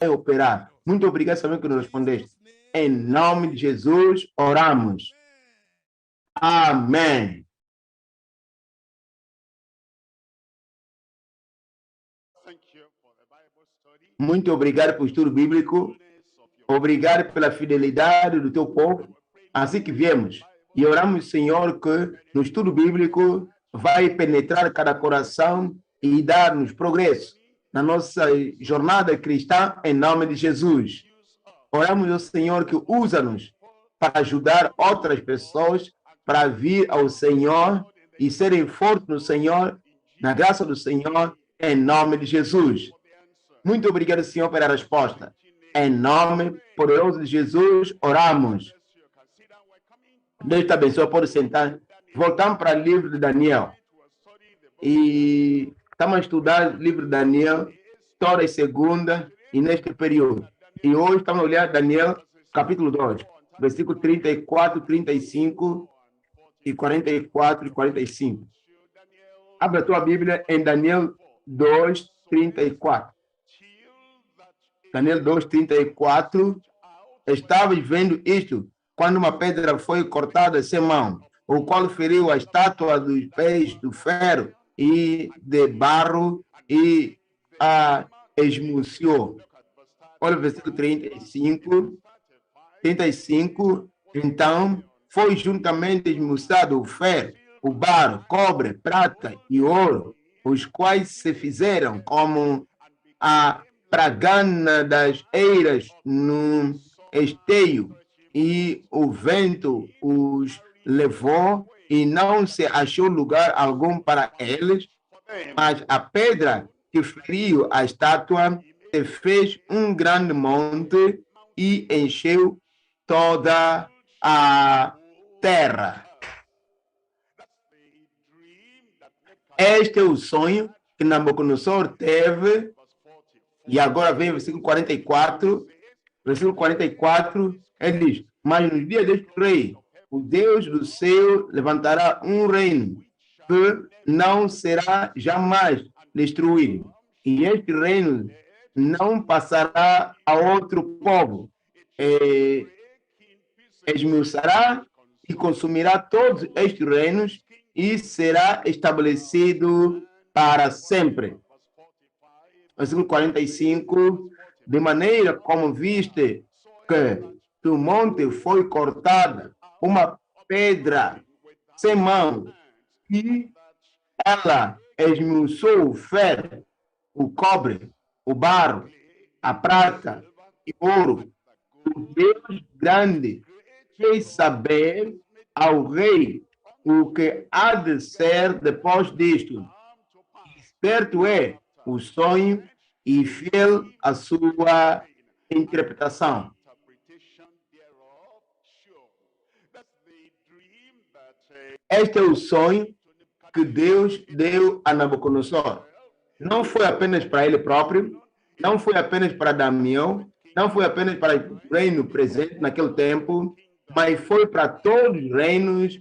operar. Muito obrigado, Senhor, que nos respondeste. Em nome de Jesus, oramos. Amém. Muito obrigado pelo estudo bíblico. Obrigado pela fidelidade do teu povo. Assim que viemos e oramos, Senhor, que no estudo bíblico vai penetrar cada coração e dar-nos progresso na nossa jornada cristã, em nome de Jesus. Oramos ao Senhor que usa-nos para ajudar outras pessoas para vir ao Senhor e serem fortes no Senhor, na graça do Senhor, em nome de Jesus. Muito obrigado, Senhor, pela resposta. Em nome poderoso de Jesus, oramos. Deus te abençoe, pode sentar. Voltamos para o livro de Daniel. E estamos a estudar o livro de Daniel toda segunda e neste período. E hoje estamos a olhar Daniel, capítulo 2, versículo 34, 35 e 44 e 45. Abre a tua Bíblia em Daniel 2, 34. Daniel 2, 34. Estavas vendo isto quando uma pedra foi cortada sem mão, o qual feriu a estátua dos pés do ferro e de barro e a esmuciou. Olha o versículo 35. Então foi juntamente esmuçado o ferro, o barro, cobre, prata e ouro, os quais se fizeram como a pragana das eiras no esteio, e o vento os levou e não se achou lugar algum para eles, mas a pedra que feriu a estátua se fez um grande monte e encheu toda a terra. Este é o sonho que Nabucodonosor teve. E agora vem o versículo 44. Versículo 44, ele diz: mas nos dias deste rei, o Deus do céu levantará um reino que não será jamais destruído. E este reino não passará a outro povo. Esmiuçará e consumirá todos estes reinos e será estabelecido para sempre. Versículo 45, de maneira como viste que do monte foi cortada uma pedra sem mão, e ela esmiuçou o ferro, o cobre, o barro, a prata e ouro. O Deus grande fez saber ao rei o que há de ser depois disto. Certo é o sonho e fiel a sua interpretação. Este é o sonho que Deus deu a Nabucodonosor. Não foi apenas para ele próprio, não foi apenas para Daniel, não foi apenas para o reino presente naquele tempo, mas foi para todos os reinos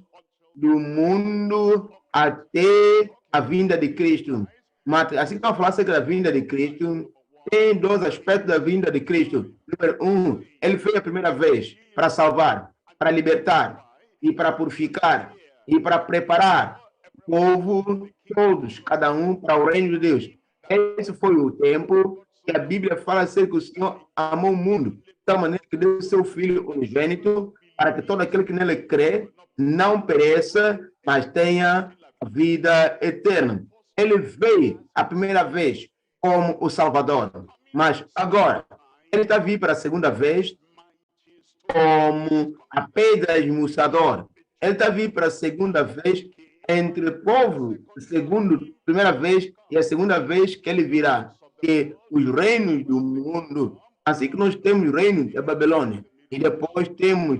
do mundo até a vinda de Cristo. Mas, assim que eu falar acerca da vinda de Cristo, tem dois aspectos da vinda de Cristo. Número um, ele veio a primeira vez para salvar, para libertar e para purificar e para preparar o povo, todos, cada um, para o reino de Deus. Esse foi o tempo que a Bíblia fala acerca que o Senhor amou o mundo, de tal maneira que deu o seu Filho unigênito, para que todo aquele que nele crê não pereça, mas tenha vida eterna. Ele veio a primeira vez como o Salvador, mas agora ele está vindo para a segunda vez como a pedra esmuçadora. Ele está vindo para a segunda vez entre o povo, primeira vez e a segunda vez que ele virá. Que os reinos do mundo, assim que nós temos o reino da Babilônia, e depois temos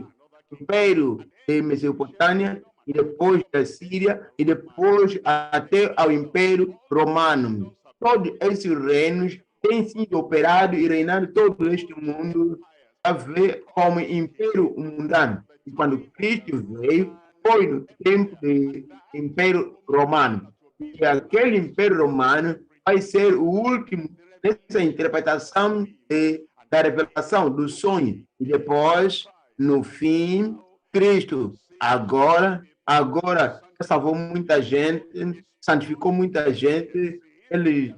o império de Mesopotâmia, e depois da Síria, e depois até ao Império Romano. Todos esses reinos têm sido operados e reinado todo este mundo a ver como Império Mundano. E quando Cristo veio, foi no tempo do Império Romano. E aquele Império Romano vai ser o último nessa interpretação de da revelação, do sonho. E depois, no fim, Cristo. Agora salvou muita gente, santificou muita gente, ele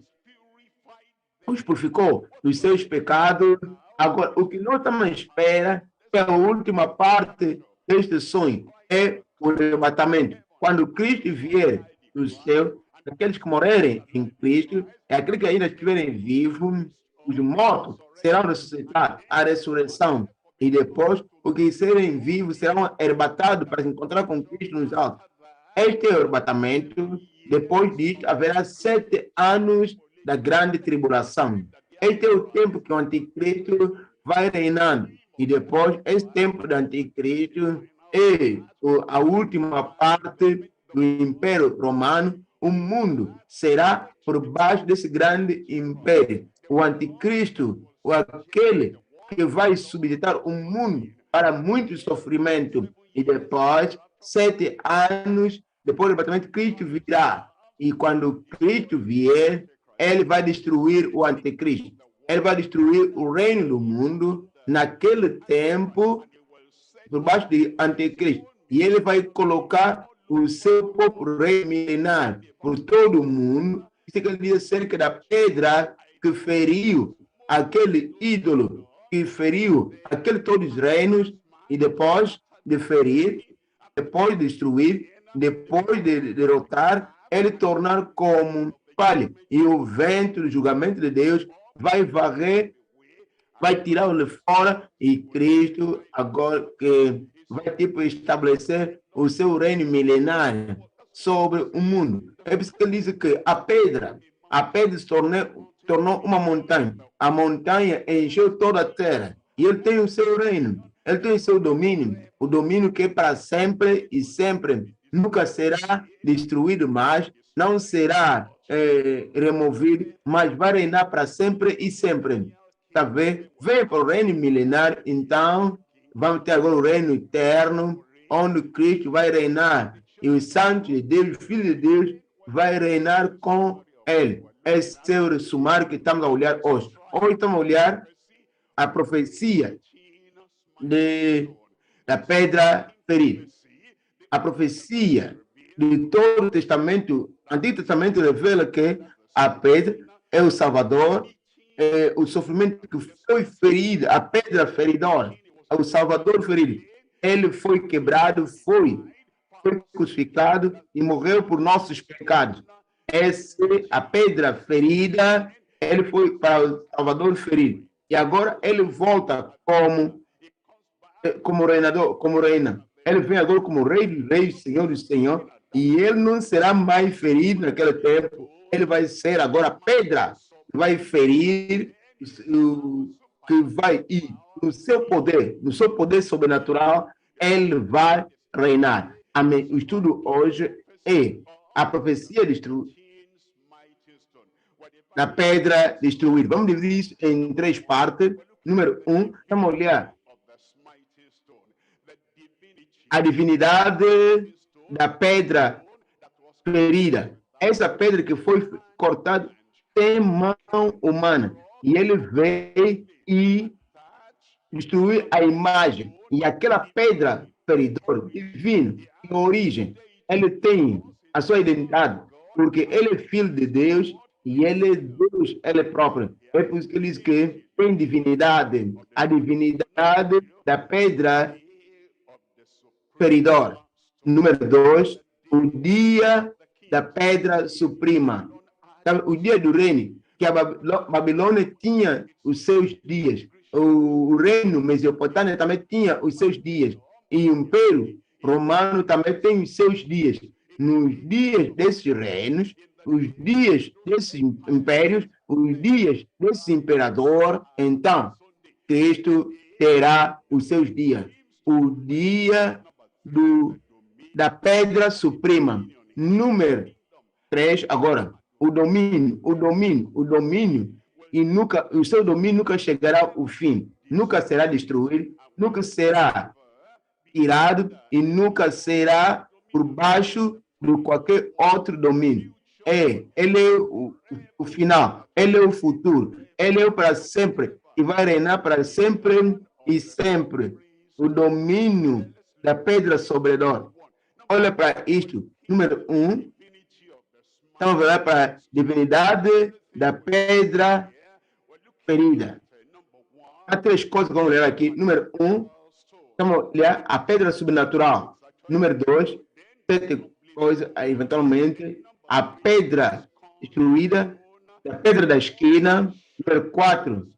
os purificou dos seus pecados. Agora, o que nós estamos à espera é a última parte deste sonho, é o arrebatamento. Quando Cristo vier do céu, aqueles que morrerem em Cristo, é aqueles que ainda estiverem vivos, os mortos serão ressuscitados, a ressurreição. E depois, os que serem vivos serão arrebatados para se encontrar com Cristo nos altos. Este é o arrebatamento. Depois disto, haverá 7 anos da grande tribulação. Este é o tempo que o anticristo vai reinando. E depois, esse tempo do anticristo é a última parte do Império Romano. O mundo será por baixo desse grande império. O anticristo, ou aquele que vai subjugar o mundo para muito sofrimento. E depois, 7 anos, depois do arrebatamento, Cristo virá. E quando Cristo vier, ele vai destruir o anticristo. Ele vai destruir o reino do mundo naquele tempo, por baixo do anticristo. E ele vai colocar o seu próprio rei milenar por todo o mundo. Isso que ele diz acerca da pedra que feriu aquele ídolo, que feriu aqueles todos os reinos, e depois de ferir, depois de destruir, depois de derrotar, ele tornar como palha. E o vento do julgamento de Deus vai varrer, vai tirá-lo fora, e Cristo agora que vai estabelecer o seu reino milenário sobre o mundo. É por isso que ele diz que a pedra se tornou uma montanha. A montanha encheu toda a terra. E ele tem o seu reino. Ele tem o seu domínio. O domínio que é para sempre e sempre. Nunca será destruído mais. Não será removido. Mas vai reinar para sempre e sempre. Tá vendo? Vem para o reino milenário. Então, vamos ter agora o reino eterno, onde Cristo vai reinar. E os santos de Deus, o Filho de Deus, vai reinar com ele. Esse é o sumário que estamos a olhar hoje. Hoje estamos a olhar a profecia da pedra ferida. A profecia de todo o Testamento, Antigo Testamento revela que a pedra é o Salvador, é o sofrimento que foi ferido, a pedra feridora, é o Salvador ferido. Ele foi quebrado, foi crucificado e morreu por nossos pecados. Essa é a pedra ferida, ele foi para o Salvador ferido. E agora ele volta como reinador, como reina. Ele vem agora como rei dos reis, senhor do senhor, e ele não será mais ferido naquele tempo. Ele vai ser agora a pedra, vai ferir, que vai ir no seu poder sobrenatural, ele vai reinar. Amém. O estudo hoje é a profecia da pedra destruída. Vamos dividir isso em 3 partes. Número 1, vamos olhar a divindade da pedra ferida. Essa pedra que foi cortada tem mão humana. E ele veio e destruiu a imagem. E aquela pedra feridora, divina, em origem, ele tem a sua identidade, porque ele é filho de Deus e ele é Deus, ele é próprio. É por isso que ele diz que tem divinidade, a divinidade da pedra feridora. Número 2, o dia da pedra suprema. O dia do reino, que a Babilônia tinha os seus dias. O reino mesopotâmio também tinha os seus dias. E o Império Romano também tem os seus dias. Nos dias desses reinos, os dias desses impérios, os dias desse imperador, então, Cristo terá os seus dias. O dia da pedra suprema. Número 3, agora, o domínio, e o seu domínio nunca chegará ao fim, nunca será destruído, nunca será tirado e nunca será por baixo de qualquer outro domínio. Ele é o final, ele é o futuro, ele é o para sempre, e vai reinar para sempre e sempre. O domínio da pedra sobre nós. Olha para isto. Número 1. Estamos a olhar para a divindade da pedra ferida. Há 3 coisas que vamos ler aqui. Número 1, estamos a olhar a pedra sobrenatural. Número 2, 7 coisas, eventualmente, a pedra destruída, a pedra da esquina. Número 4,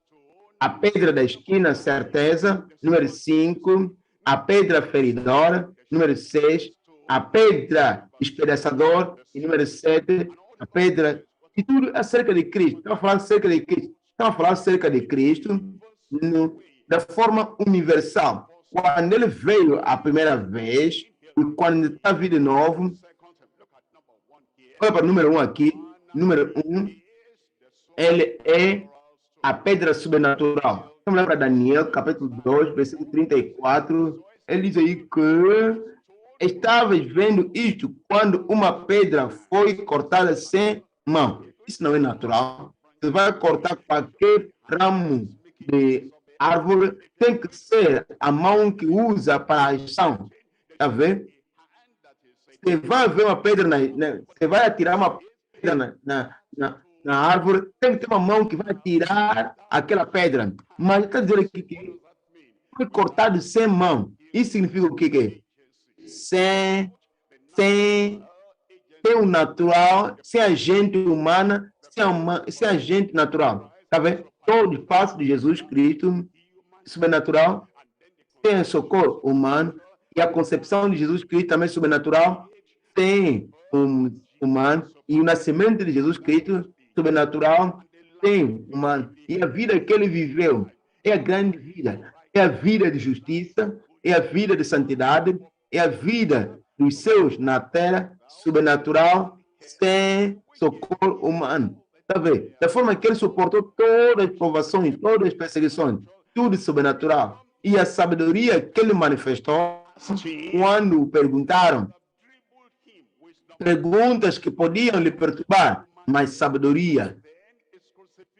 a pedra da esquina, certeza. Número 5, a pedra feridora. Número 6, a pedra espedaçador. E número 7, a pedra. E tudo acerca de Cristo. Estamos a falar acerca de Cristo. Estamos a falar acerca de Cristo da forma universal. Quando ele veio a primeira vez, e quando está vindo de novo, olha para o número 1 aqui. Número 1, ele é a pedra sobrenatural. Vamos lá para Daniel, capítulo 2, versículo 34. Ele diz aí que estavas vendo isto quando uma pedra foi cortada sem mão. Isso não é natural. Você vai cortar qualquer ramo de árvore, tem que ser a mão que usa para a ação. Está vendo? Você vai ver uma pedra, você vai atirar uma pedra na árvore, tem que ter uma mão que vai tirar aquela pedra. Mas está dizendo aqui que foi cortado sem mão. Isso significa o quê? Sem o natural, sem a gente humana, sem a gente natural. Está vendo? Todo espaço de Jesus Cristo, sobrenatural, tem socorro humano, e a concepção de Jesus Cristo também sobrenatural, tem humano, e o nascimento de Jesus Cristo sobrenatural, tem humano. E a vida que ele viveu é a grande vida, é a vida de justiça, é a vida de santidade, é a vida dos seus na terra, sobrenatural, sem socorro humano. Está vendo? Da forma que ele suportou todas as provações, todas as perseguições, tudo sobrenatural. E a sabedoria que ele manifestou, quando perguntaram, perguntas que podiam lhe perturbar, mas sabedoria,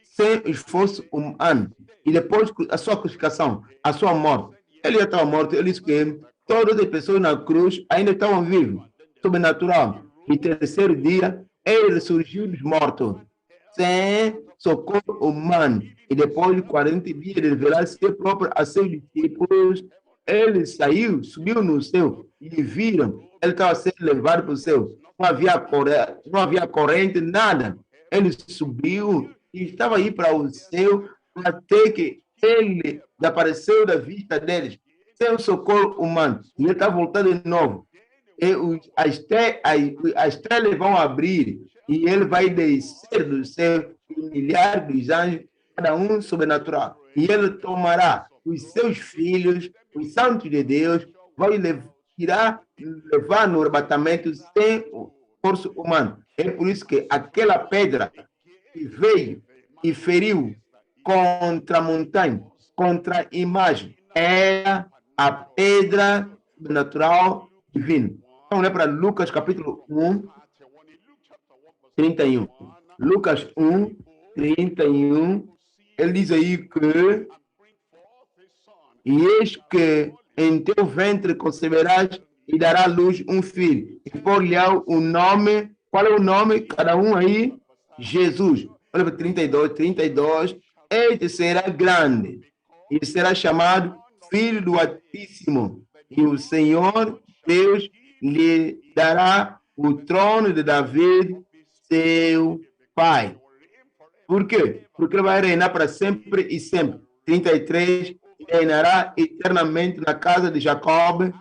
sem esforço humano. E depois a sua crucificação, a sua morte. Ele já estava morto, ele disse que todas as pessoas na cruz ainda estavam vivas, sobrenatural. E terceiro dia, ele ressurgiu dos mortos, sem socorro humano. E depois de 40 dias de revelar-se próprio a seus discípulos, ele saiu, subiu no céu, e viram, ele estava sendo levado para o céu. Não havia corrente, nada. Ele subiu e estava aí para o céu, até que ele desapareceu da vista deles, sem o socorro humano. E ele está voltando de novo. E as estrelas vão abrir e ele vai descer do céu, e milhares de anjos, cada um sobrenatural. E ele tomará os seus filhos, os santos de Deus, irá levar no arrebatamento sem força humana. É por isso que aquela pedra que veio e feriu contra a montanha, contra a imagem, era a pedra natural divina. Vamos ler para Lucas capítulo 1, 31. Lucas 1, 31. Ele diz aí que e eis que em teu ventre conceberás e dará à luz um filho. E por-lhe o nome, qual é o nome? Cada um aí, Jesus. Olha para 32. Este será grande e será chamado Filho do Altíssimo. E o Senhor Deus lhe dará o trono de Davi, seu pai. Por quê? Porque ele vai reinar para sempre e sempre. 33, reinará eternamente na casa de Jacob,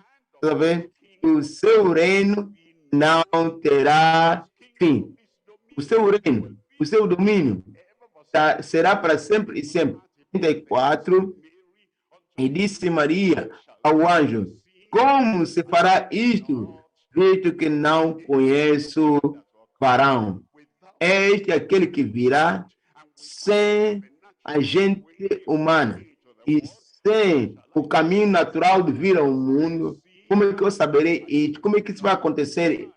o seu reino não terá fim. O seu reino, o seu domínio será para sempre e sempre. 34, e disse Maria ao anjo, como se fará isto, visto que não conheço varão? Este é aquele que virá sem a gente humana e sem o caminho natural de vir ao mundo. Como é que eu saberei isso? Como é que isso vai acontecer?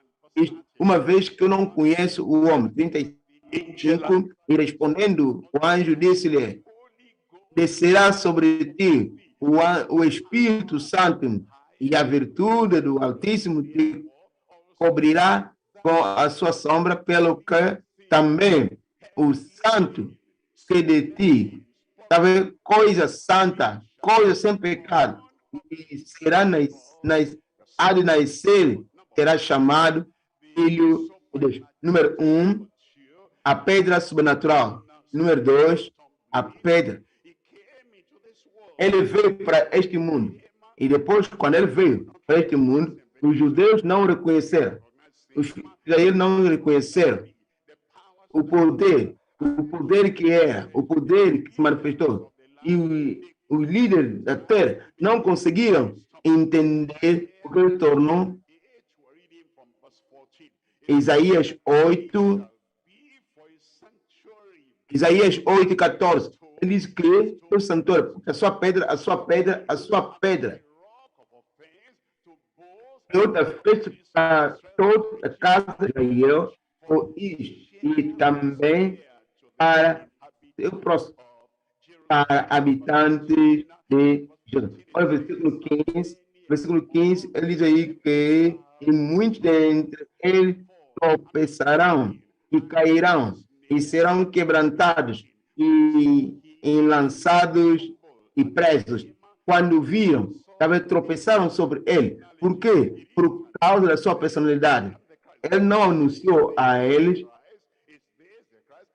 Uma vez que eu não conheço o homem. 35, e respondendo, o anjo disse-lhe, descerá sobre ti o Espírito Santo e a virtude do Altíssimo te cobrirá com a sua sombra, pelo que também o santo que de ti, sabe, coisa santa, coisa sem pecado, e será há de nascer, será chamado Filho de Deus. Número 1, a pedra sobrenatural. Número 2, a pedra. Ele veio para este mundo. E depois, quando ele veio para este mundo, os judeus não o reconheceram. Os israelitas não o reconheceram. O poder que era, o poder que se manifestou. E os líderes da terra não conseguiram entender o que ele tornou. Isaías 8, 14. Ele diz que o santuário, a sua pedra, a sua pedra, a sua pedra. Toda festa para toda a casa de Israel, e também para o próximo, para habitantes de Judá. Olha o versículo 15. Versículo 15, ele diz aí que e muitos dentre eles tropeçarão e cairão e serão quebrantados e lançados e presos. Quando viram, talvez tropeçaram sobre ele. Por quê? Por causa da sua personalidade. Ele não anunciou a eles,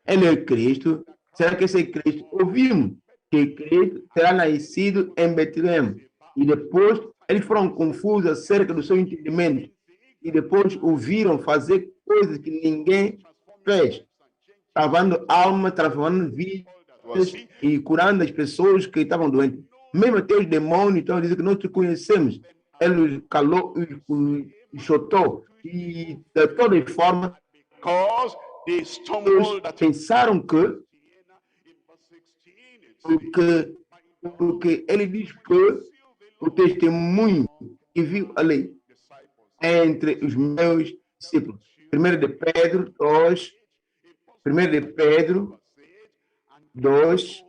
ele é Cristo. Será que esse é Cristo? Ouvimos que Cristo será nascido em Betleém. E depois eles foram confusos acerca do seu entendimento. E depois ouviram fazer coisas que ninguém fez. Salvando almas, transformando vidas e curando as pessoas que estavam doentes. Mesmo até os demônios estão dizendo que nós te conhecemos. Ele os calou, os chutou. E de toda forma, eles pensaram que porque ele diz que o testemunho que viu ali entre os meus discípulos. 1 de Pedro 2, 1 de Pedro 2,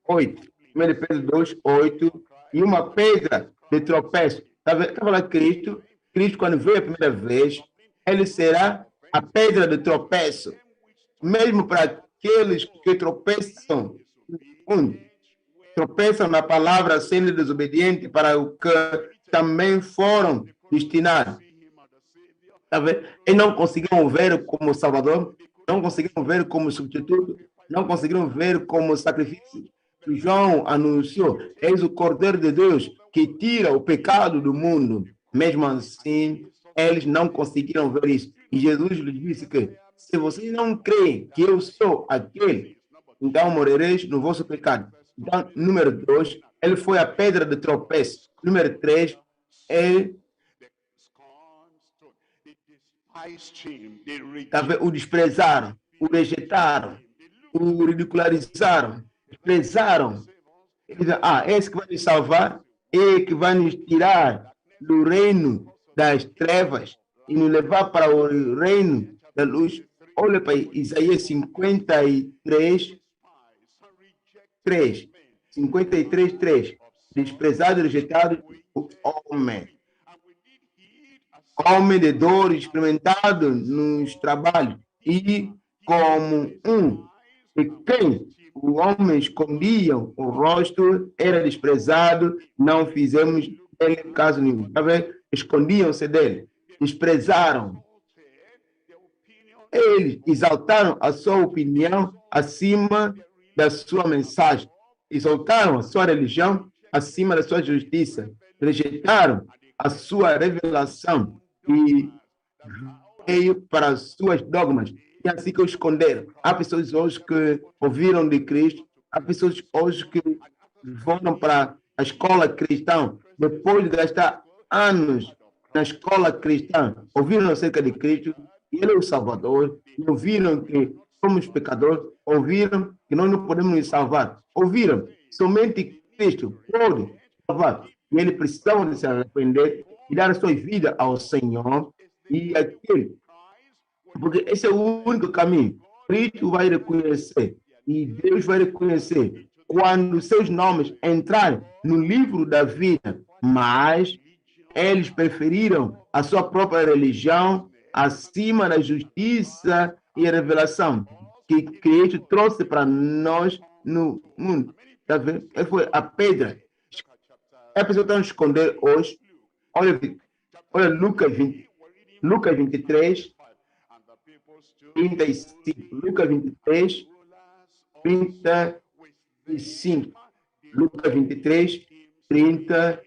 8. 1 de Pedro 2, 8. E uma pedra de tropeço. Estava lá Cristo. Cristo, quando veio a primeira vez, ele será a pedra de tropeço. Mesmo para aqueles que tropeçam, tropeçam na palavra sendo desobediente, para o que também foram destinados. E não conseguiram ver como Salvador, não conseguiram ver como substituto, não conseguiram ver como sacrifício. João anunciou: eis o Cordeiro de Deus que tira o pecado do mundo. Mesmo assim, eles não conseguiram ver isso. E Jesus lhes disse que se vocês não creem que eu sou aquele, então morrereis no vosso pecado. Então, número 2, ele foi a pedra de tropeço. Número 3, ele o desprezaram, o rejeitaram, o ridicularizaram, desprezaram. Esse que vai nos salvar, que vai nos tirar do reino das trevas e nos levar para o reino da luz. Olha para Isaías 53, 3. 53, 3. Desprezado e rejeitado o homem de dor, experimentado nos trabalhos, e como de quem o homem escondia o rosto, era desprezado, não fizemos dele caso nenhum. Escondiam-se dele, desprezaram. Eles exaltaram a sua opinião acima da sua mensagem, exaltaram a sua religião acima da sua justiça, rejeitaram a sua revelação e veio para as suas dogmas, e assim que o esconderam. Há pessoas hoje que ouviram de Cristo, há pessoas hoje que foram para a escola cristã, depois de gastar anos na escola cristã, ouviram acerca de Cristo, e Ele é o Salvador, e ouviram que somos pecadores, ouviram que nós não podemos nos salvar, ouviram somente Cristo pode salvar, e Ele precisava de se arrepender e dar a sua vida ao Senhor, e aquele, porque esse é o único caminho. Cristo vai reconhecer, e Deus vai reconhecer quando seus nomes entrarem no livro da vida, mas eles preferiram a sua própria religião acima da justiça e a revelação que Cristo trouxe para nós no mundo. Tá vendo? Ele foi a pedra. A pessoa está a esconder hoje. Olha Lucas 23, 35. Lucas 23, 35. Lucas 23, 30,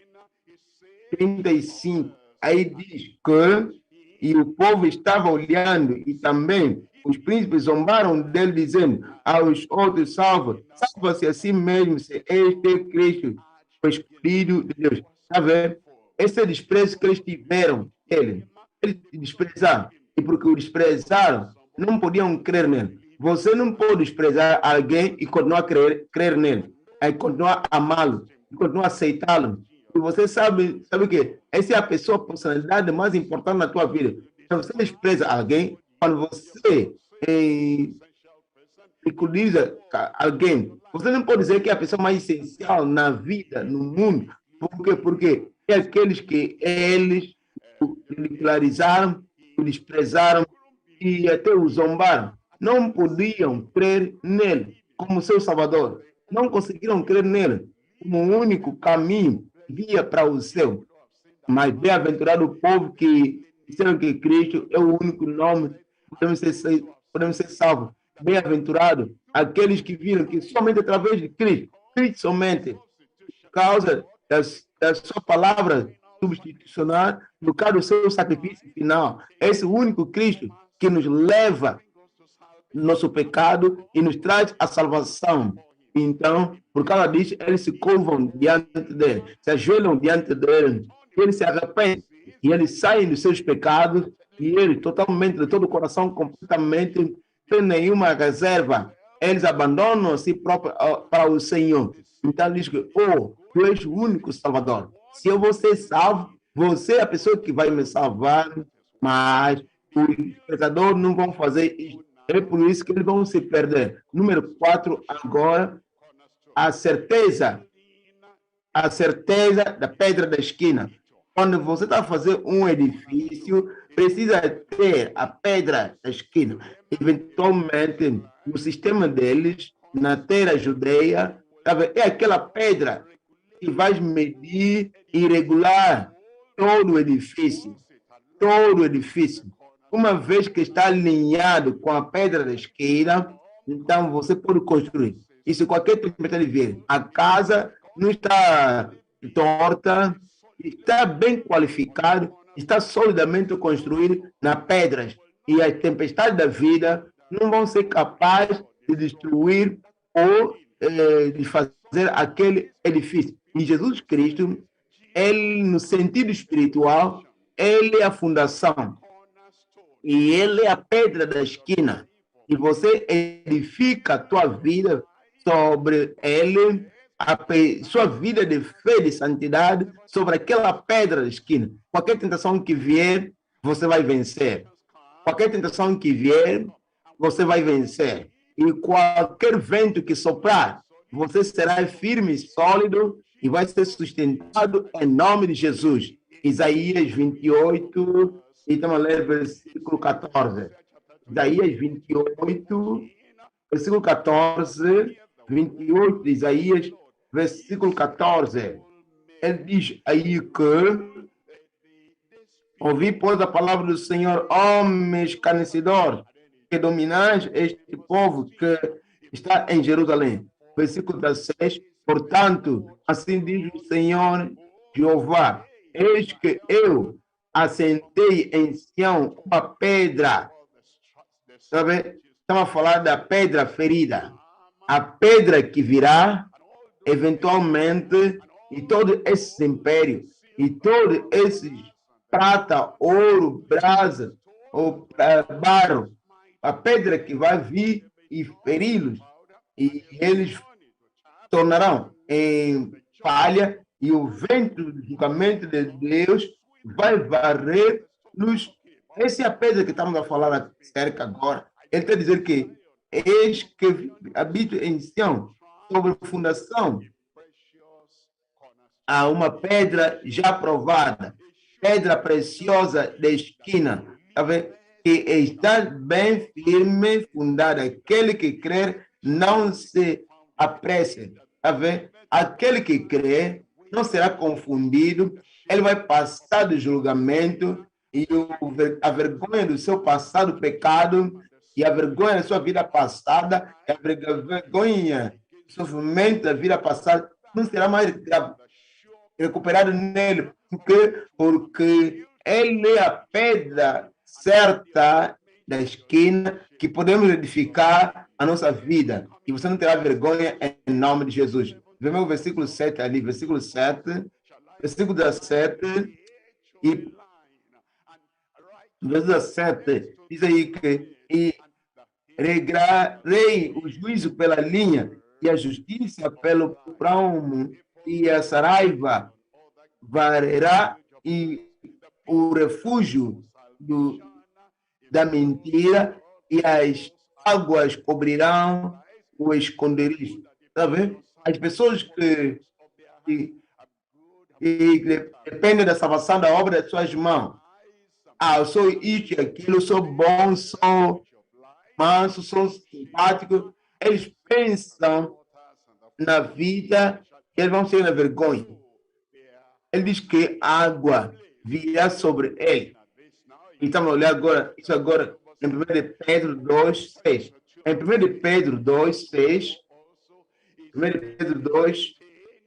35. Aí diz que e o povo estava olhando e também os príncipes zombaram dele, dizendo aos outros: salva-se a si mesmo, se este é Cristo, o escolhido de Deus. Está vendo? Esse desprezo que eles tiveram dele, eles desprezaram. E porque o desprezaram, não podiam crer nele. Você não pode desprezar alguém e continuar a crer nele, é continuar a amá-lo, continuar a aceitá-lo. E você sabe o quê? Essa é a pessoa, a personalidade mais importante na tua vida. Então, você despreza alguém, quando você ridiculiza alguém, você não pode dizer que é a pessoa mais essencial na vida, no mundo. Por quê? Porque é aqueles que eles o ridicularizaram, o desprezaram e até o zombaram. Não podiam crer nele como seu salvador. Não conseguiram crer nele como o único caminho via para o céu. Mas bem-aventurado o povo que disseram que Cristo é o único nome, podemos ser salvos. Bem-aventurado aqueles que viram que somente através de Cristo somente, por causa da sua palavra substitucional, no caso do seu sacrifício final, esse único Cristo que nos leva nosso pecado e nos traz a salvação. Então, por causa disso, eles se curvam diante dele, se ajoelham diante dele, eles se arrependem e eles saem dos seus pecados e ele totalmente, de todo o coração, completamente, sem nenhuma reserva, eles abandonam a si próprio para o Senhor. Então, diz que, tu és o único Salvador. Se eu vou ser salvo, você é a pessoa que vai me salvar, mas os pecadores não vão fazer isso. É por isso que eles vão se perder. Número 4, agora, a certeza da pedra da esquina. Quando você está a fazer um edifício, precisa ter a pedra da esquina. Eventualmente, no sistema deles, na terra judeia, é aquela pedra que vai medir e regular todo o edifício. Todo o edifício. Uma vez que está alinhado com a pedra da esquina, então você pode construir. Isso qualquer tempestade vir. A casa não está torta, está bem qualificado, está solidamente construído nas pedras. E as tempestades da vida não vão ser capazes de destruir ou de fazer aquele edifício. E Jesus Cristo, ele, no sentido espiritual, ele é a fundação. E ele é a pedra da esquina. E você edifica a tua vida sobre ele, sua vida de fé, de santidade, sobre aquela pedra da esquina. Qualquer tentação que vier, você vai vencer. Qualquer tentação que vier, você vai vencer. E qualquer vento que soprar, você será firme e sólido e vai ser sustentado em nome de Jesus. Isaías 28, e estamos a ler versículo 14. Isaías 28, versículo 14, 28 de Isaías, versículo 14. Ele diz aí que ouvi, pois, a palavra do Senhor, homens escarnecedores, que dominais este povo que está em Jerusalém. Versículo 16. Portanto, assim diz o Senhor Jeová, eis que eu assentei em Sião uma pedra. Sabe? Estamos a falar da pedra ferida. A pedra que virá, eventualmente, e todo esse império, e todos esses prata, ouro, brasa, ou barro, a pedra que vai vir e feri-los, e eles tornarão em palha, e o vento do julgamento de Deus vai varrer-los. Essa é a pedra que estamos a falar acerca agora. Ele está dizendo que eis que habito em Sião, sobre fundação, há uma pedra já provada, pedra preciosa da esquina, tá vendo? Que está bem firme, fundada. Aquele que crer não se apresse, tá vendo? Aquele que crê não será confundido, ele vai passar do julgamento e a vergonha do seu passado pecado e a vergonha da sua vida passada, a vergonha do sofrimento da vida passada não será mais recuperado nele. Porque ele é a pedra certa da esquina que podemos edificar a nossa vida. E você não terá vergonha em nome de Jesus. Vemos o versículo 7 ali, versículo 7, versículo 17 e versículo 17 diz aí que e regrarei o juízo pela linha e a justiça pelo prumo e a saraiva varerá e o refúgio da mentira e as águas cobrirão o esconderijo. Tá vendo? As pessoas que dependem da salvação da obra das suas mãos. Eu sou isso e aquilo, sou bom, sou manso, sou simpático. Eles pensam na vida e eles vão ser na vergonha. Ele diz que a água virá sobre ele. E estamos a olhar agora, isso agora em 1 Pedro 2, 6. Em 1 Pedro 2, 6. 1 Pedro 2,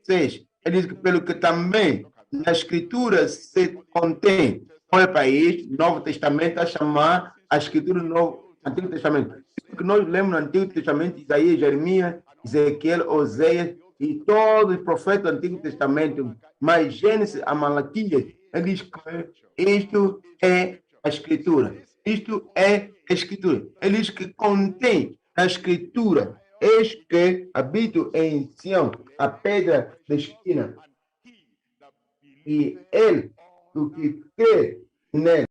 6. Ele diz que pelo que também na Escritura se contém. Olha para isso, Novo Testamento a chamar a Escritura do Novo Antigo Testamento. O que nós lemos no Antigo Testamento, Isaías, Jeremias, Ezequiel, Oséias e todos os profetas do Antigo Testamento, mas Gênesis a Malaquias, ele diz que isto é a Escritura. Isto é a Escritura. Ele diz que contém a Escritura. Eis que habito em Sião, a pedra da esquina. E ele, o que crê nele,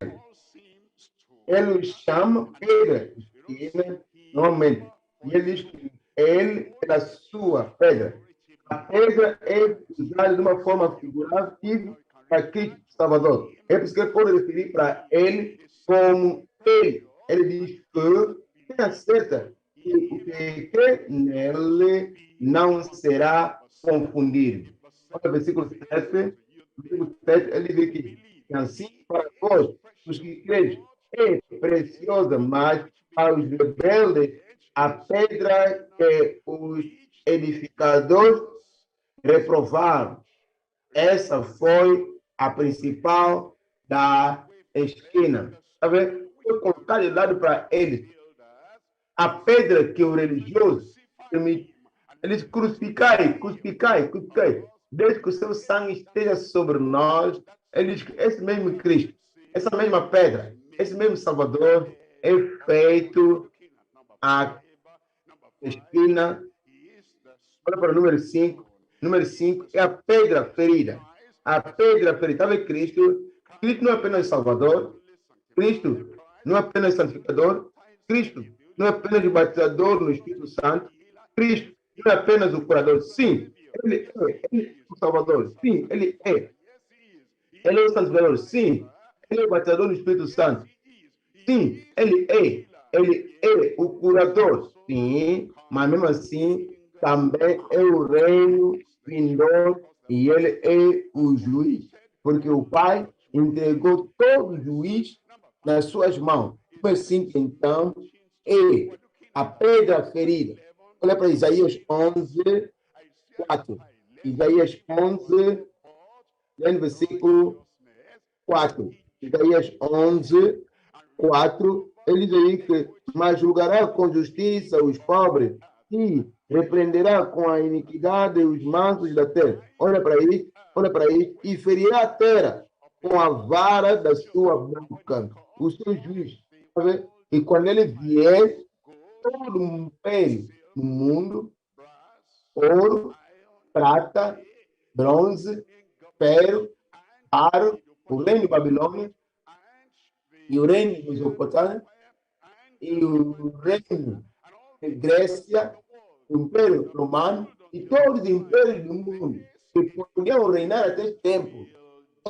ele o chama pedra da esquina, normalmente. E ele diz que ele é a sua pedra. A pedra é usada de uma forma figurativa para Cristo Salvador. É por isso que ele pode referir para ele como ele. Ele diz que tenha certeza que o que crê nele não será confundido. Olha o versículo 7. Versículo 7, ele diz que assim para vós, os que creem, é preciosa, mas aos rebeldes, a pedra que os edificadores reprovaram. Essa foi a principal da esquina. Está vendo? Foi colocar de lado para eles a pedra que o religioso permite. Eles crucificai, crucificai, crucificai. Desde que o seu sangue esteja sobre nós, ele diz que esse mesmo Cristo, essa mesma pedra, esse mesmo Salvador é feito a esquina. Olha para o número 5. Número 5 é a pedra ferida. A pedra ferida. Sabe Cristo? Cristo não é apenas Salvador. Cristo não é apenas santificador. Cristo não é apenas o batizador no Espírito Santo. Cristo não é apenas o curador. Sim, ele é o Salvador. Sim, ele é. Ele é o santificador. Sim, ele é o batizador no Espírito Santo. Sim, ele é. Ele é o curador. Sim, mas mesmo assim, também é o reino vindouro e ele é o juiz. Porque o Pai entregou todo o juiz nas suas mãos. Assim, então, é a pedra ferida. Olha para Isaías 11, 4. Isaías 11, no versículo 4. Isaías 11, 4. Ele diz aí que, mas julgará com justiça os pobres e repreenderá com a iniquidade os mansos da terra. Olha para aí, e ferirá a terra com a vara da sua boca, o seu juiz. E quando ele vier, todo o império no mundo, ouro, prata, bronze, ferro, ouro, o reino de Babilônia e o reino de Mesopotâmia e o reino de Grécia, o Império Romano e todos os impérios do mundo que podiam reinar até esse tempo.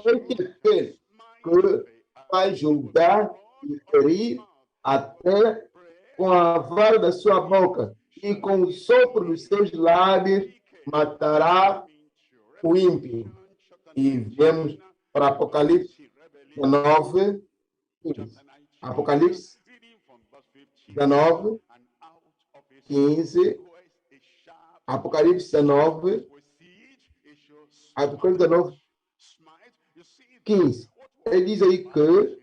Este é aquele que vai julgar e ferir até com a vara da sua boca e com o sopro dos seus lábios matará o ímpio. E vemos para Apocalipse 19, 15. Apocalipse 19, 15. Apocalipse 19, Apocalipse 19, 15. Ele diz aí que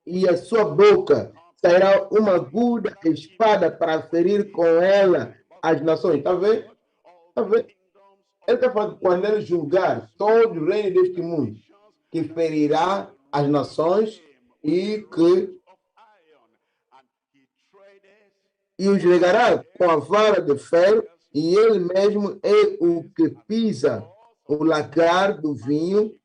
e a sua boca sairá uma aguda espada para ferir com ela as nações. Está vendo? Está vendo? Ele está falando que quando ele julgar todo o reino deste mundo, que ferirá as nações e os regará com a vara de ferro, e ele mesmo é o que pisa o lagar do vinho,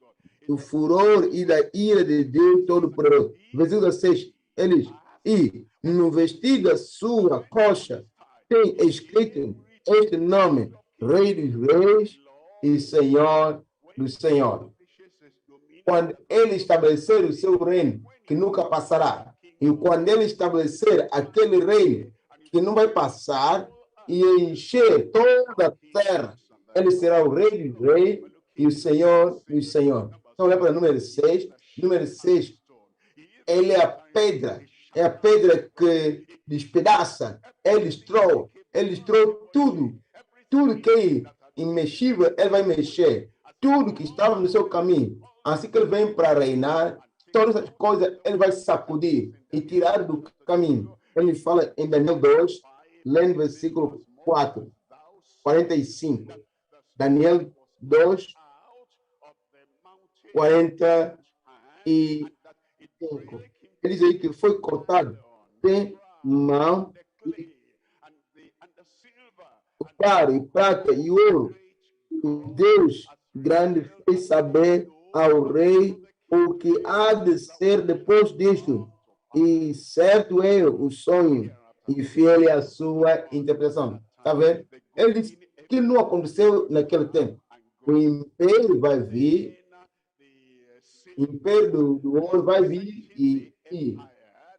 do furor e da ira de Deus Todo-Poderoso. Versículo 6, ele diz, e no vestido da sua coxa tem escrito este nome, Rei dos Reis e Senhor dos Senhores. Quando ele estabelecer o seu reino, que nunca passará, e quando ele estabelecer aquele reino que não vai passar e encher toda a terra, ele será o Rei dos Reis e o Senhor dos Senhores. Então, olha para o número 6. Número 6, ele é a pedra que despedaça, ele destrói tudo que é imexível, ele vai mexer, tudo que estava no seu caminho. Assim que ele vem para reinar, todas as coisas ele vai sacudir e tirar do caminho. Ele fala em Daniel 2, lendo versículo 4, 45. Daniel 2, 45. Ele diz aí que foi cortado de mão o claro, e prata e ouro. O Deus grande fez saber ao rei o que há de ser depois disto. E certo é o sonho, e fiel é a sua interpretação. Está vendo? Ele disse que não aconteceu naquele tempo. O império vai vir, o império do ouro vai vir e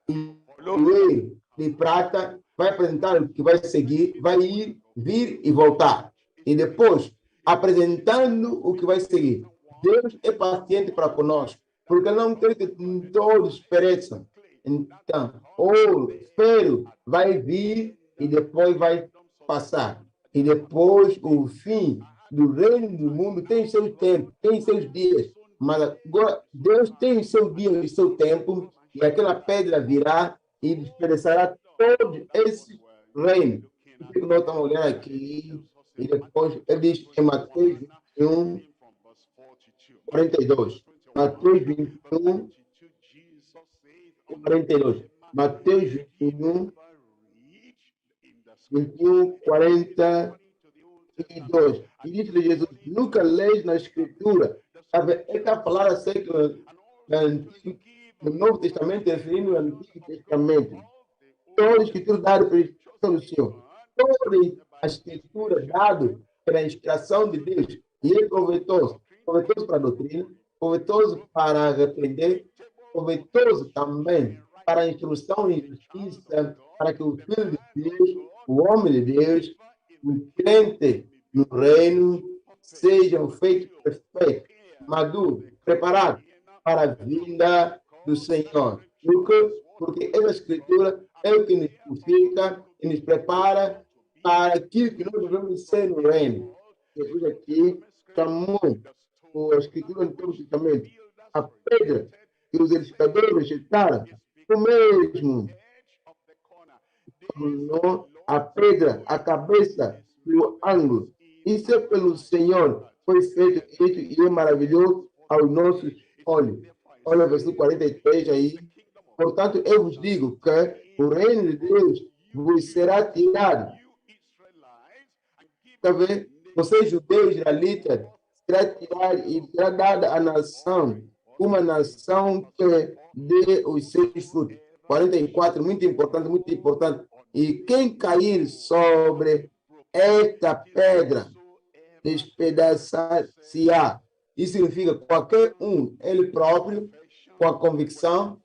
o rei de prata vai apresentar o que vai seguir, vai ir, vir e voltar. E depois, apresentando o que vai seguir. Deus é paciente para conosco, porque não quer que todos pereçam. Então, o ferro vai vir e depois vai passar. E depois, o fim do reino do mundo tem seu tempo, tem seus dias. Mas agora, Deus tem seu dia e seu tempo, e aquela pedra virá e despedaçará todo esse reino. O que nós estamos olhando aqui, e depois ele diz em Mateus 21, 42. Mateus 21, 42. Mateus 21, 42. E disse-lhe Jesus, nunca leis na Escritura. Ele está falando acerca do Novo Testamento, referindo ao Antigo Testamento. Toda a Escritura dada pela inspiração do Senhor. Toda a Escritura dada pela inspiração de Deus. E ele proveitoso para a doutrina, proveitoso para repreender, proveitoso também para a instrução e justiça, para que o Filho de Deus, o homem de Deus, o crente no reino, sejam feitos perfeitos, maduros, preparados para a vinda do Senhor. Porque essa Escritura é o que nos purifica e nos prepara para aquilo que nós devemos ser no reino. Jesus aqui chamou a Escritura no Antigo Testamento a pedra que os edificadores rejeitaram, o mesmo tornou a pedra, a cabeça do ângulo. Isso é pelo Senhor, foi feito isso e é maravilhoso aos nossos olhos. Olha o versículo 43 aí. Portanto, eu vos digo que o reino de Deus vos será tirado. Está vendo? Vocês, judeus, israelitas, será tirado e será dada a nação, uma nação que dê os seus frutos. 44, muito importante, muito importante. E quem cair sobre esta pedra despedaçar-se-á. Isso significa qualquer um, ele próprio, com a convicção,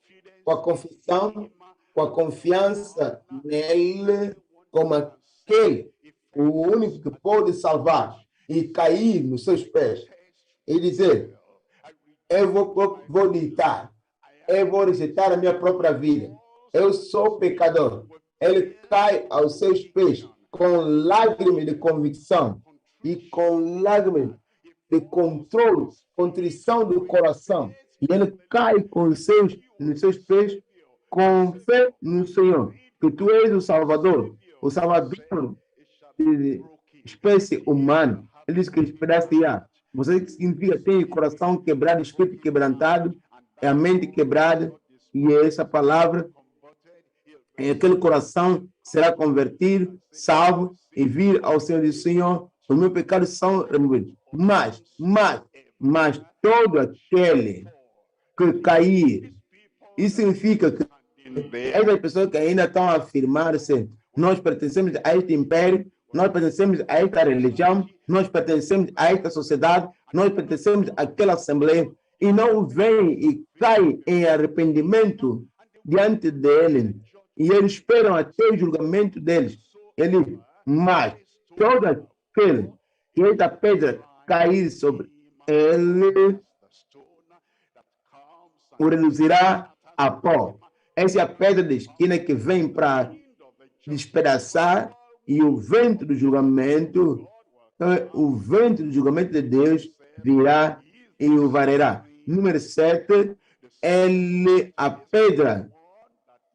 com a confissão, com a confiança nele, como aquele, o único que pode salvar e cair nos seus pés e dizer: eu vou ditar, eu vou rejeitar a minha própria vida, eu sou pecador. Ele cai aos seus pés com lágrimas de convicção e com lágrimas de controle, contrição do coração. E ele cai com nos seus pés com fé no Senhor, que tu és o Salvador de espécie humana. Ele diz que despedaçar. Você significa tem o coração quebrado, espírito quebrantado, a mente quebrada, e essa palavra, aquele coração será convertido, salvo, e vir ao Senhor e dizer: Senhor, os meus pecados são removidos. Mas todo aquele que cair, isso significa que essas pessoas que ainda estão a afirmar-se: nós pertencemos a este império, nós pertencemos a esta religião, nós pertencemos a esta sociedade, nós pertencemos àquela assembleia, e não vem e cai em arrependimento diante dele, e eles esperam até o julgamento deles. Mas todo aquele que esta pedra cair sobre ele, o reduzirá a pó. Essa é a pedra de esquina que vem para despedaçar, e o vento do julgamento de Deus virá e o varrerá. Número 7, ele, a pedra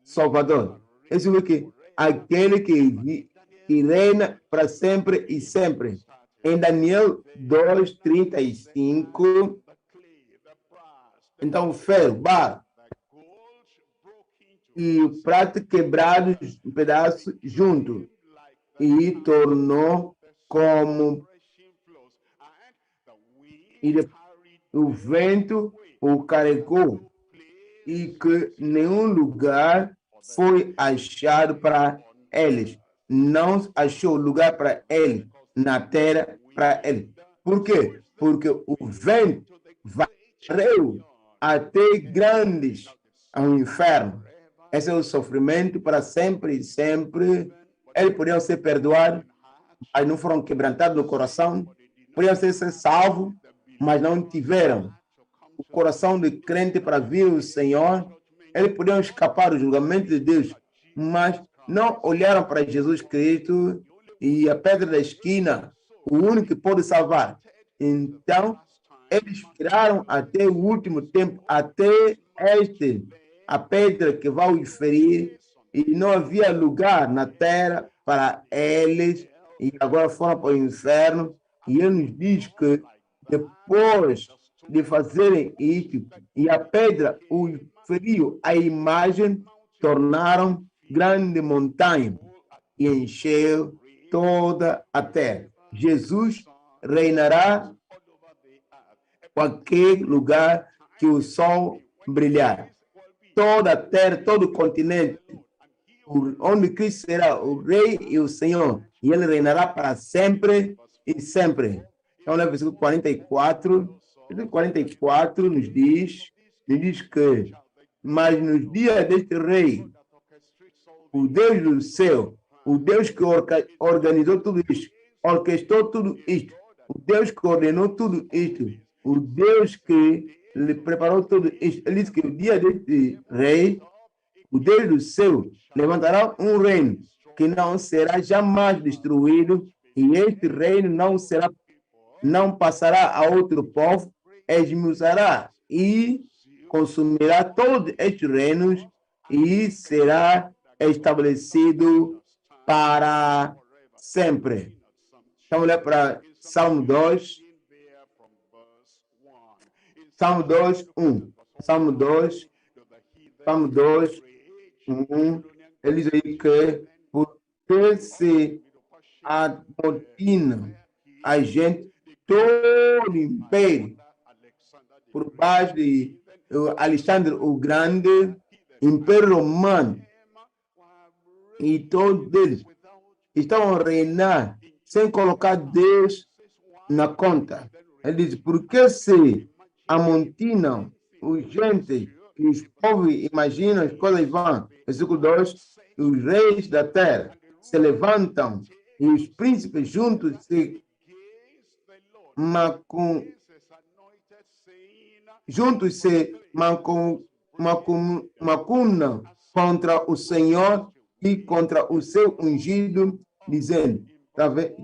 salvador. Esse é que aquele que reina para sempre e sempre. Em Daniel 2:35, então o ferro, bar e o prato quebrado em pedaços junto, e tornou como, e o vento o carregou, e que nenhum lugar foi achado para eles. Não achou lugar para eles na terra para eles. Por quê? Porque o vento varreu até grandes ao inferno. Esse é o sofrimento para sempre e sempre. Eles podiam ser perdoados, mas não foram quebrantados no coração. Podiam ser salvos, mas não tiveram o coração de crente para vir o Senhor. Eles podiam escapar do julgamento de Deus, mas não olharam para Jesus Cristo e a pedra da esquina, o único que pode salvar. Então, eles esperaram até o último tempo, até a pedra que vai os ferir, e não havia lugar na terra para eles, e agora foram para o inferno. E ele nos diz que depois de fazerem isto, e a pedra o feriu, a imagem, tornaram grande montanha e encheu toda a terra. Jesus reinará qualquer lugar que o sol brilhar. Toda a terra, todo o continente, onde Cristo será o Rei e o Senhor, e ele reinará para sempre e sempre. Então, no versículo 44, nos diz que, mas nos dias deste Rei, o Deus do céu, o Deus que organizou tudo isto, orquestrou tudo isto, o Deus que ordenou tudo isto, o Deus que lhe preparou tudo isto, ele diz que o dia deste Rei, o Deus do céu, levantará um reino que não será jamais destruído, e este reino não passará a outro povo, esmiuçará e consumirá todos estes reinos, e será estabelecido para sempre. Então, olha para Salmo 2, 1. Salmo 2, 1. Ele diz aí que porque se amotina a gente todo império por baixo de Alexandre o Grande, Império Romano, e todos eles estão a reinar sem colocar Deus na conta. Ele diz, porque se amontinam os gentes e os povos imaginam as coisas vãs. Versículo 2, os reis da terra se levantam e os príncipes juntos se macunam contra o Senhor e contra o seu ungido, dizendo, tá vendo?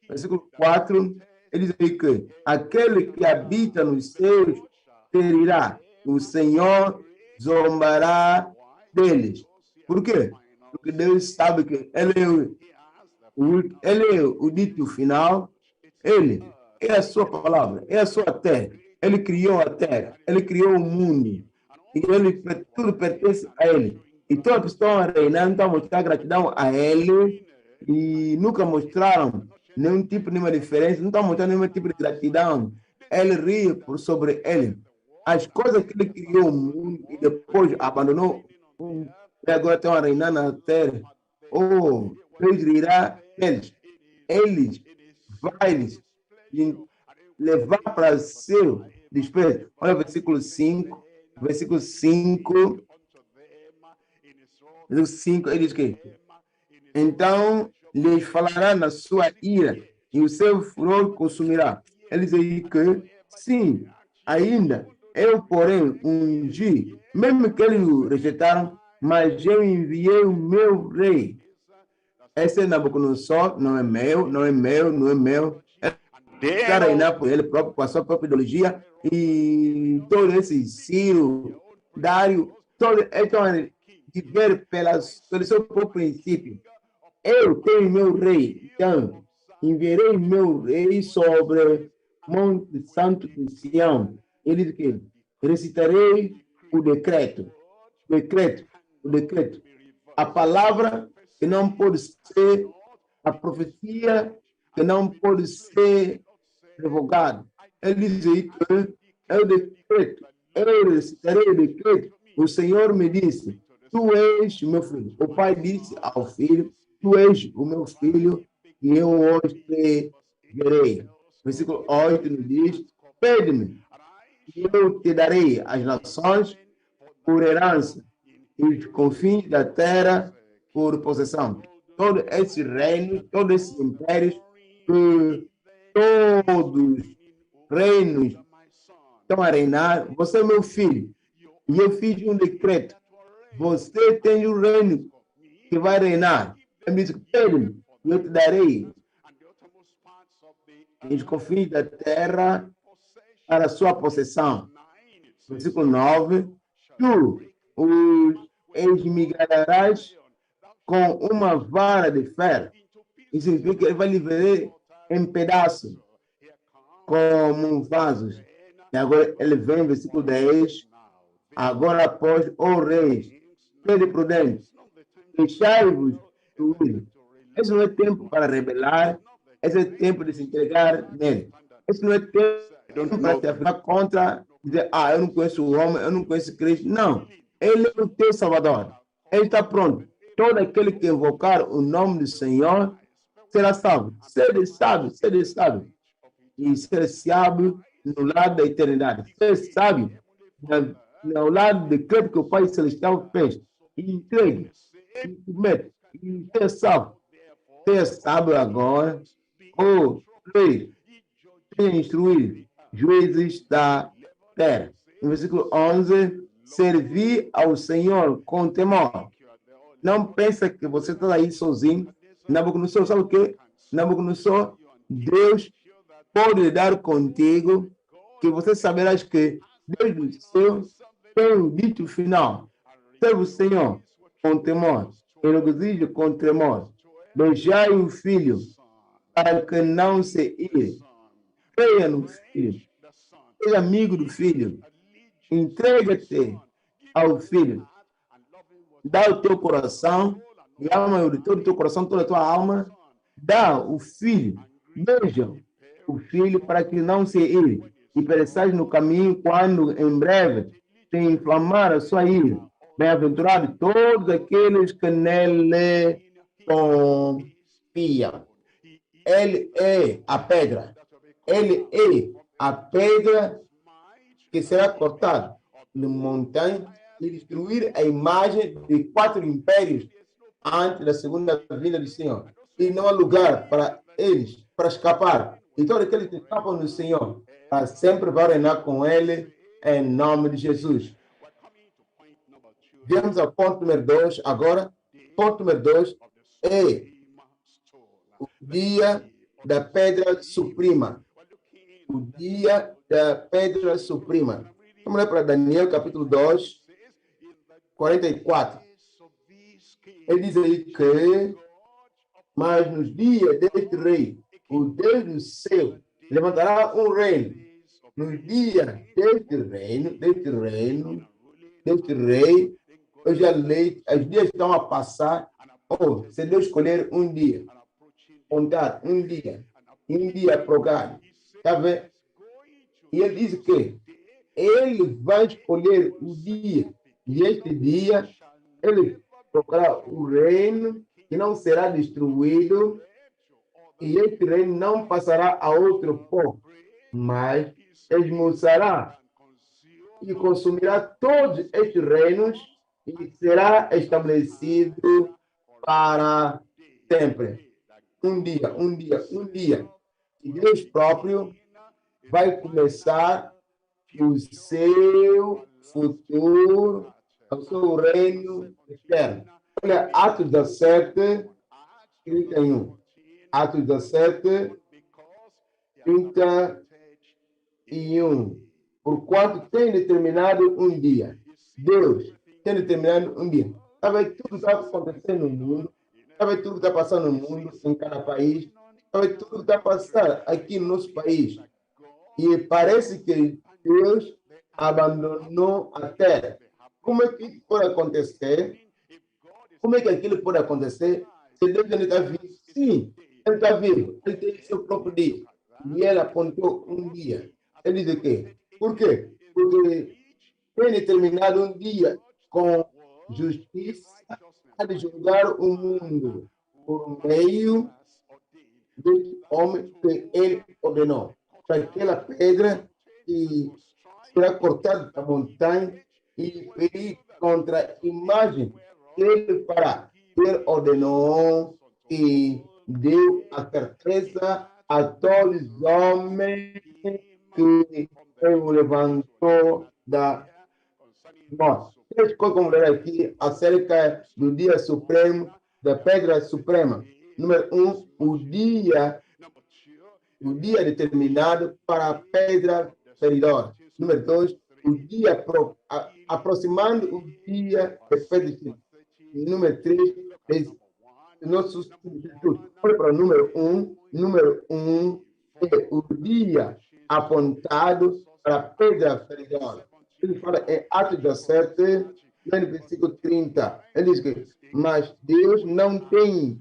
Versículo 4, ele diz que aquele que habita nos céus ferirá, o Senhor zombará deles. Por quê? Porque Deus sabe que ele é o dito final, ele é a sua palavra, é a sua terra. Ele criou a terra, ele criou o mundo, e tudo pertence a ele. E todas as pessoas reinando estão a mostrar gratidão a ele e nunca mostraram nenhuma diferença, não estão mostrando nenhum tipo de gratidão. Ele ri sobre ele. As coisas que ele criou o mundo e depois abandonou, e agora estão a reinar na terra. Oh, Deus rirá deles. Eles vai levar para seu desprezo. Olha o versículo 5. Versículo 5. Versículo 5, ele diz que então lhes falará na sua ira e o seu furor consumirá. Ele diz aí que sim, ainda eu, porém, ungi, mesmo que eles o rejeitaram, mas eu enviei o meu rei. Esse é Nabucodonosor, não é meu, não é meu, não é meu. Está reinar por ele próprio, com a sua própria ideologia, e todo esse Ciro, Dário, todo estão a viver pelo seu próprio princípio. Eu tenho meu rei, então enviarei meu rei sobre Monte Santo de Sião. Ele diz que recitarei o decreto, a palavra que não pode ser, a profecia que não pode ser revogada. Ele diz aí que é o decreto, eu recitarei o decreto. O Senhor me disse, tu és meu filho. O pai disse ao filho, tu és o meu filho e eu hoje te verei. Versículo 8 nos diz, pede-me e eu te darei as nações por herança e os confins da terra por possessão. Todos esses reinos, todos esses impérios, todos reinos estão a reinar. Você é meu filho e eu fiz um decreto. Você tem um reino que vai reinar. Ele diz, pede-me e eu te darei os confins da terra para a sua possessão. Versículo 9. Tu os esmigalharás com uma vara de ferro. Isso significa que ele vai livrar em pedaços, como um vaso. E agora ele vem, versículo 10. Agora, após, ó reis, sede prudentes, deixai-vos ruir. Esse não é tempo para rebelar, esse é tempo de se entregar nele. Esse não é tempo para se afirmar contra, dizer, eu não conheço o homem, eu não conheço Cristo. Não, ele é o teu Salvador. Ele está pronto. Todo aquele que invocar o nome do Senhor será salvo. Sede sábio. E ser sábio no lado da eternidade. Ser sábio no lado daquilo que o Pai Celestial fez. E entregue. E ser salvo. Ser sábio agora. Rei, seja instruído, juízes da terra. No versículo 11, servir ao Senhor com temor. Não pensa que você está aí sozinho. Nabucodonosor, sabe o quê? Nabucodonosor, Deus pode lidar contigo, que você saberás que Deus do céu tem um dito final. Serve o Senhor com temor, regozijo com tremor. Beijai o filho, para que não se ire. Creia no filho. Seja amigo do filho. Entrega-te ao filho. Dá o teu coração, e ama de todo o teu coração, toda a tua alma. Dá o filho. Beija o filho para que não se ire. E pereçais no caminho quando em breve te inflamar a sua ira. Bem-aventurado todos aqueles que nele confiam. ele é a pedra. Ele é a pedra que será cortada na montanha e destruir a imagem de 4 impérios antes da segunda vinda do Senhor. E não há lugar para eles, para escapar. E todos aqueles que escapam do Senhor, para sempre vai reinar com Ele, em nome de Jesus. Vamos ao ponto número 2 agora. Ponto número 2 é o dia da pedra suprema. O dia da pedra suprema. Vamos ler para Daniel, capítulo 2, 44. Ele diz aí que, mas nos dias deste rei, o Deus do céu levantará um reino. Nos dias deste rei, eu já leio, os dias estão a passar. Se Deus escolher um dia, contar um dia progado, está vendo? E ele diz que ele vai escolher o dia, e este dia ele colocará o reino que não será destruído, e este reino não passará a outro povo, mas esmiuçará e consumirá todos estes reinos e será estabelecido para sempre. Um dia. E Deus próprio vai começar o seu futuro, o seu reino eterno. Olha, Atos 17, 31. Atos 17, 31. Porquanto tem determinado um dia. Deus tem determinado um dia. Sabe tudo que está acontecendo no mundo? Sabe tudo que está passando no mundo, em cada país? Sabe tudo que está passando aqui no nosso país? E parece que Deus abandonou a terra. Como é que isso pode acontecer? Como é que aquilo pode acontecer? Se Deus ainda está vivo? Sim, ele está vivo. Ele tem seu próprio dia. E ele apontou um dia. Ele diz o quê? Por quê? Porque tem determinado um dia com justiça a de julgar o mundo por meio do homem que ele ordenou. Para aquela pedra que será cortada da montanha e ferir contra a imagem que ele fará. Ele ordenou e deu a certeza a todos os homens que ele levantou da morte. Três coisas vamos ler aqui acerca do dia supremo, da pedra suprema. Número 1, o dia determinado para a pedra feridora. Número 2, o dia aproximando o dia de pedra. Número 3, nosso substituto. Olha para o número 1. Número 1 é o dia apontado para a pedra feridora. Ele fala em Atos 17, no versículo 30. Ele diz que, mas Deus não tem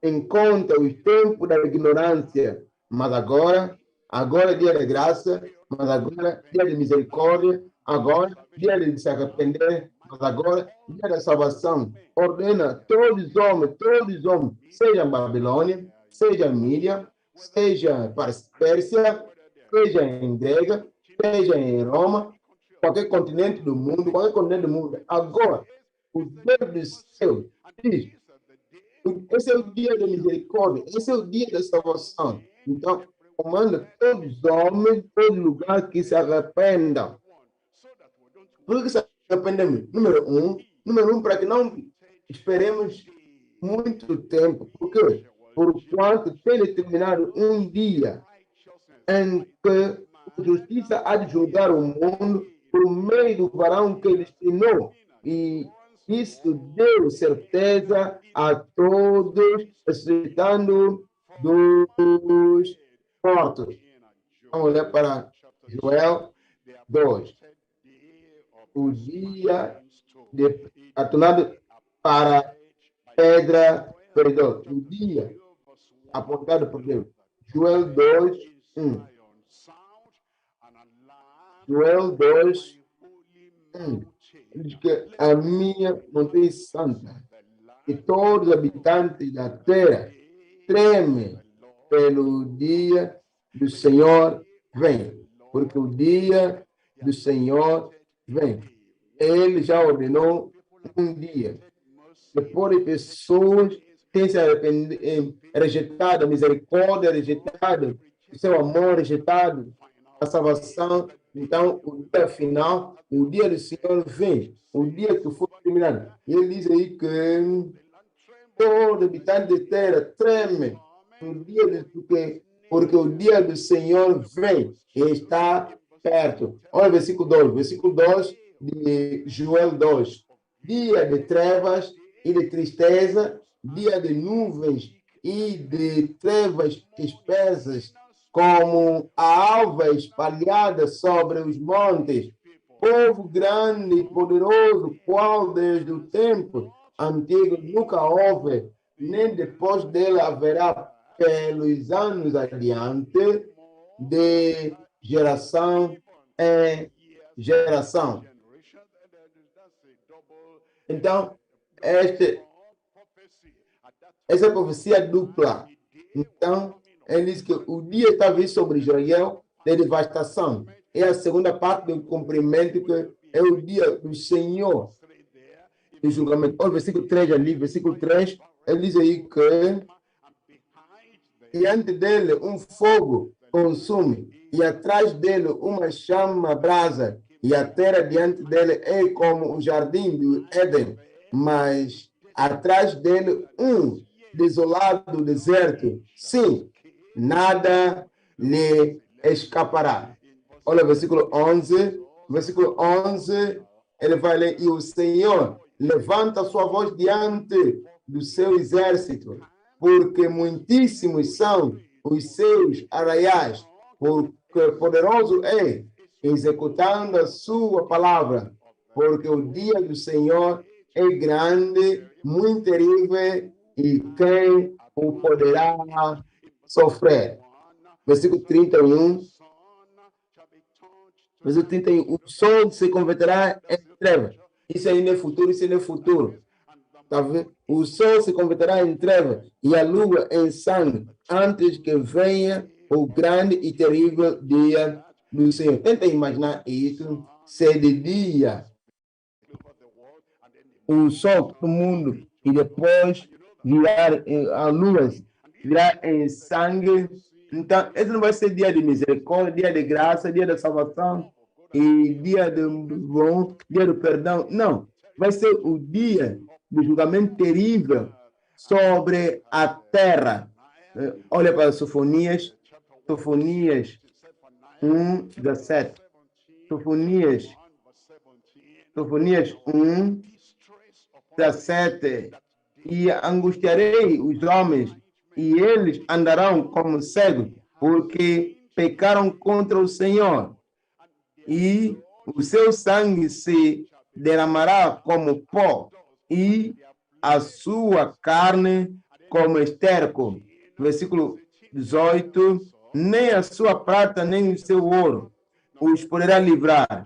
em conta os tempos da ignorância, mas agora é dia de graça, mas agora é dia de misericórdia, agora é dia de se arrepender, mas agora é dia da salvação. Ordena todos os homens, seja em Babilônia, seja em Mídia, seja para Pérsia, seja em Grega, seja em Roma, qualquer continente do mundo, agora, o Deus do céu diz, esse é o dia da misericórdia, esse é o dia da salvação. Então, comanda todos os homens, todo lugar que se arrependam. Por que se arrependemos? Número um, para que não esperemos muito tempo. Por quê? Porquanto tem determinado um dia em que a justiça há de julgar o mundo por meio do varão que destinou. E isso deu certeza a todos, ressuscitando dos mortos. Vamos olhar para Joel 2. O dia atonado para pedra feridora. O dia apontado por Deus. Joel 2, 1. Joel 2, 1. Diz que a minha montanha santa e todos os habitantes da terra treme pelo dia do Senhor vem, porque o dia do Senhor vem. Ele já ordenou um dia. Depois de pessoas têm se rejeitado a misericórdia, rejeitado o seu amor, rejeitado a salvação. Então, o dia final, o dia do Senhor vem, o dia que foi terminado. E ele diz aí que todo habitante de terra treme no dia porque o dia do Senhor vem e está perto. Olha o versículo 2 de Joel 2. Dia de trevas e de tristeza, dia de nuvens e de trevas espessas, como a alva espalhada sobre os montes. Povo grande e poderoso, qual desde o tempo antigo nunca houve, nem depois dele haverá pelos anos adiante, de geração em geração. Então, essa profecia dupla. Então, ele diz que o dia está vindo sobre Israel de devastação. É a segunda parte do cumprimento, que é o dia do Senhor, do julgamento. Olha o versículo 3 ali, versículo 3, ele diz aí que diante dele um fogo consume, e atrás dele uma chama brasa, e a terra diante dele é como o jardim do Éden, mas atrás dele um desolado deserto. Sim, nada lhe escapará. Olha o versículo 11. Versículo 11, ele vai ler: e o Senhor levanta a sua voz diante do seu exército, porque muitíssimos são os seus arraiais, porque poderoso é, executando a sua palavra, porque o dia do Senhor é grande, muito terrível, e quem o poderá sofrer? Versículo 31. Versículo 31. O sol se converterá em trevas. Isso ainda é futuro, isso ainda é futuro. Tá vendo? O sol se converterá em trevas e a lua em sangue, antes que venha o grande e terrível dia do Senhor. Tenta imaginar isso. Se de dia o sol do mundo e depois virar a lua, virar em sangue. Então, esse não vai ser dia de misericórdia, dia de graça, dia da salvação e dia do bom, dia do perdão. Não, vai ser o dia do julgamento terrível sobre a terra. Olha para Sofonias 1, 17. Sofonias 1, 17. E angustiarei os homens, e eles andarão como cegos, porque pecaram contra o Senhor, e o seu sangue se derramará como pó, e a sua carne como esterco. Versículo 18. Nem a sua prata, nem o seu ouro os poderá livrar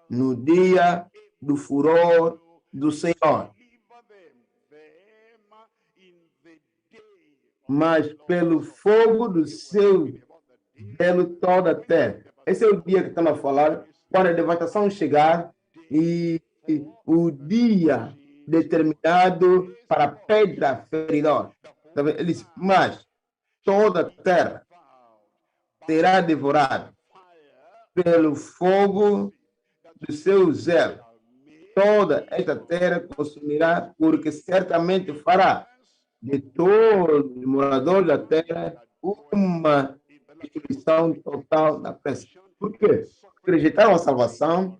no dia do furor do Senhor. Mas pelo fogo do seu zelo toda a terra. Esse é o dia que estamos a falar, quando a devastação chegar e o dia determinado para a pedra feridora. Ele diz: mas toda a terra será devorada pelo fogo do seu zelo. Toda esta terra consumirá, porque certamente fará de todos os moradores da terra uma destruição total na pressa. Por quê? Porque rejeitaram a salvação,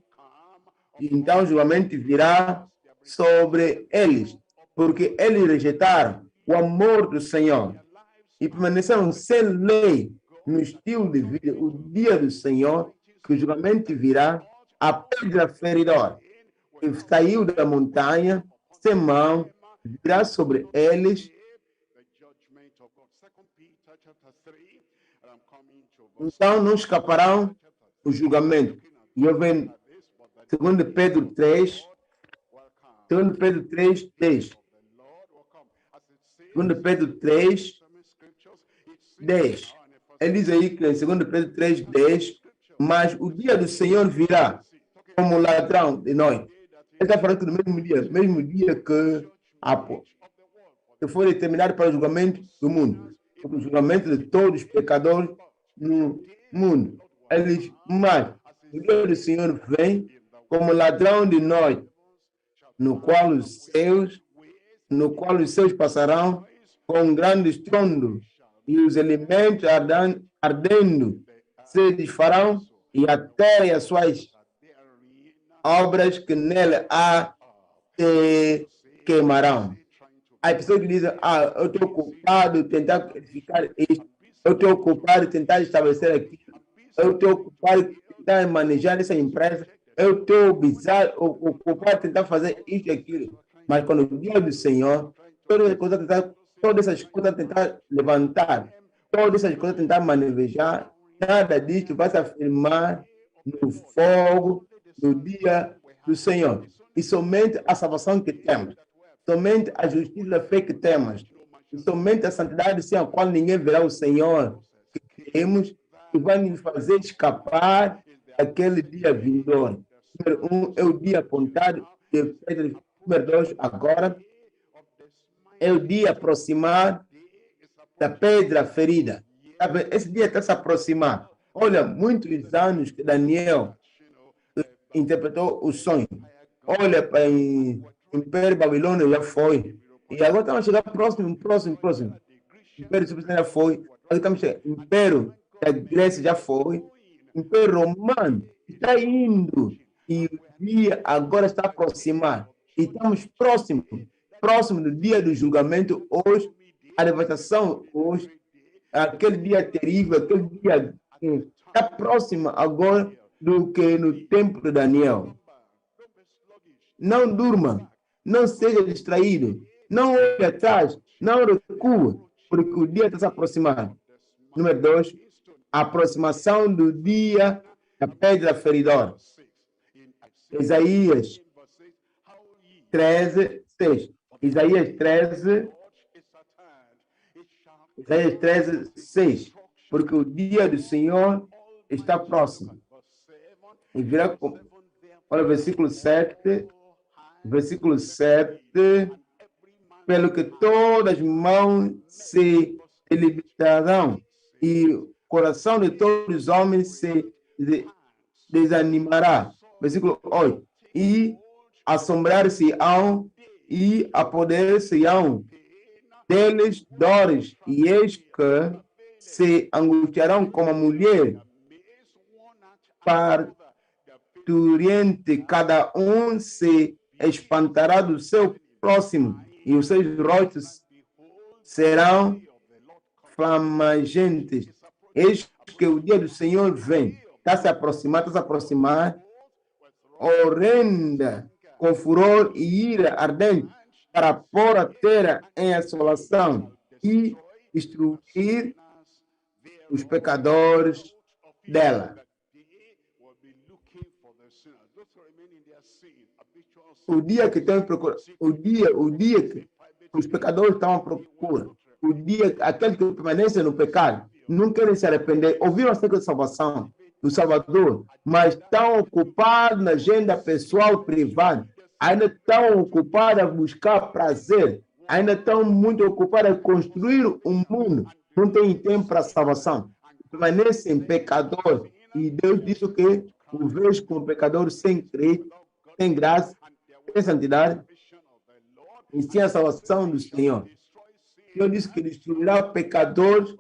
e então o julgamento virá sobre eles, porque eles rejeitaram o amor do Senhor e permaneceram sem lei no estilo de vida. O dia do Senhor, que o julgamento virá, a pedra feridora que saiu da montanha, sem mão, virá sobre eles. Então não escaparão o julgamento. E eu venho, segundo Pedro 3, 10. Segundo Pedro 3, 10. Ele diz aí que em 2 Pedro 3, 10, mas o dia do Senhor virá como ladrão de noite. Ele está falando que no mesmo dia que foi determinado para o julgamento do mundo, o julgamento de todos os pecadores no mundo. Ele diz, mas o dia do Senhor vem como ladrão de noite, no qual os céus passarão com um grande estrondo, e os elementos ardendo se desfarão, e a terra e as suas obras que nela há se queimarão. As pessoas que dizem, eu estou ocupado em tentar verificar isto, eu estou ocupado em tentar estabelecer aquilo, eu estou ocupado em tentar manejar essa empresa, eu estou ocupado em tentar fazer isto e aquilo. Mas quando o dia do Senhor, todas essas coisas tentar levantar, todas essas coisas tentar manejar, nada disto vai se afirmar no fogo do dia do Senhor. E somente a salvação que temos, somente a justiça da fé que temos, e somente a santidade sem a qual ninguém verá o Senhor que temos, que vai nos fazer escapar daquele dia vindouro. Número 1 é o dia apontado, número 2 agora é o dia aproximar da pedra ferida. Esse dia está se aproximar. Olha, muitos anos que Daniel interpretou o sonho. Olha, para o Império Babilônio já foi. E agora estamos a chegar próximo. O Império Subterrâneo já foi. Agora estamos chegando. O Império da Grécia já foi. O Império Romano está indo. E o dia agora está a aproximar. E estamos próximo do dia do julgamento hoje, a devastação hoje, aquele dia terrível, aquele dia que está próximo agora do que no tempo de Daniel. Não durma, não seja distraído, não olhe atrás, não recua, porque o dia está se aproximando. Número 2, a aproximação do dia da pedra feridora. Isaías 13, 6. Isaías 13, 6. Porque o dia do Senhor está próximo. E virá, olha o versículo 7. Versículo 7. Pelo que todas as mãos se debilitarão e o coração de todos os homens se desanimará. Versículo 8. E assombrar-se-ão e apoderar-se-ão deles dores, e eis que se angustiarão como a mulher parturiente, cada um se espantará do seu próximo, e os seus rostos serão flamejantes. Eis que o dia do Senhor vem, está se aproximar, horrenda, com furor e ira ardente, para pôr a terra em assolação e destruir os pecadores dela. O dia que tem procura, o dia que os pecadores estão à procura, o dia aquele que permanece no pecado, não querem se arrepender, ouviram acerca da salvação do Salvador, mas estão ocupados na agenda pessoal privada, ainda estão ocupados a buscar prazer, ainda estão muito ocupados a construir um mundo, não têm tempo para a salvação, permanecem pecadores, e Deus disse que o vejo como pecador sem crer, sem graça, sem santidade, e sem a salvação do Senhor. Deus disse que destruirá pecadores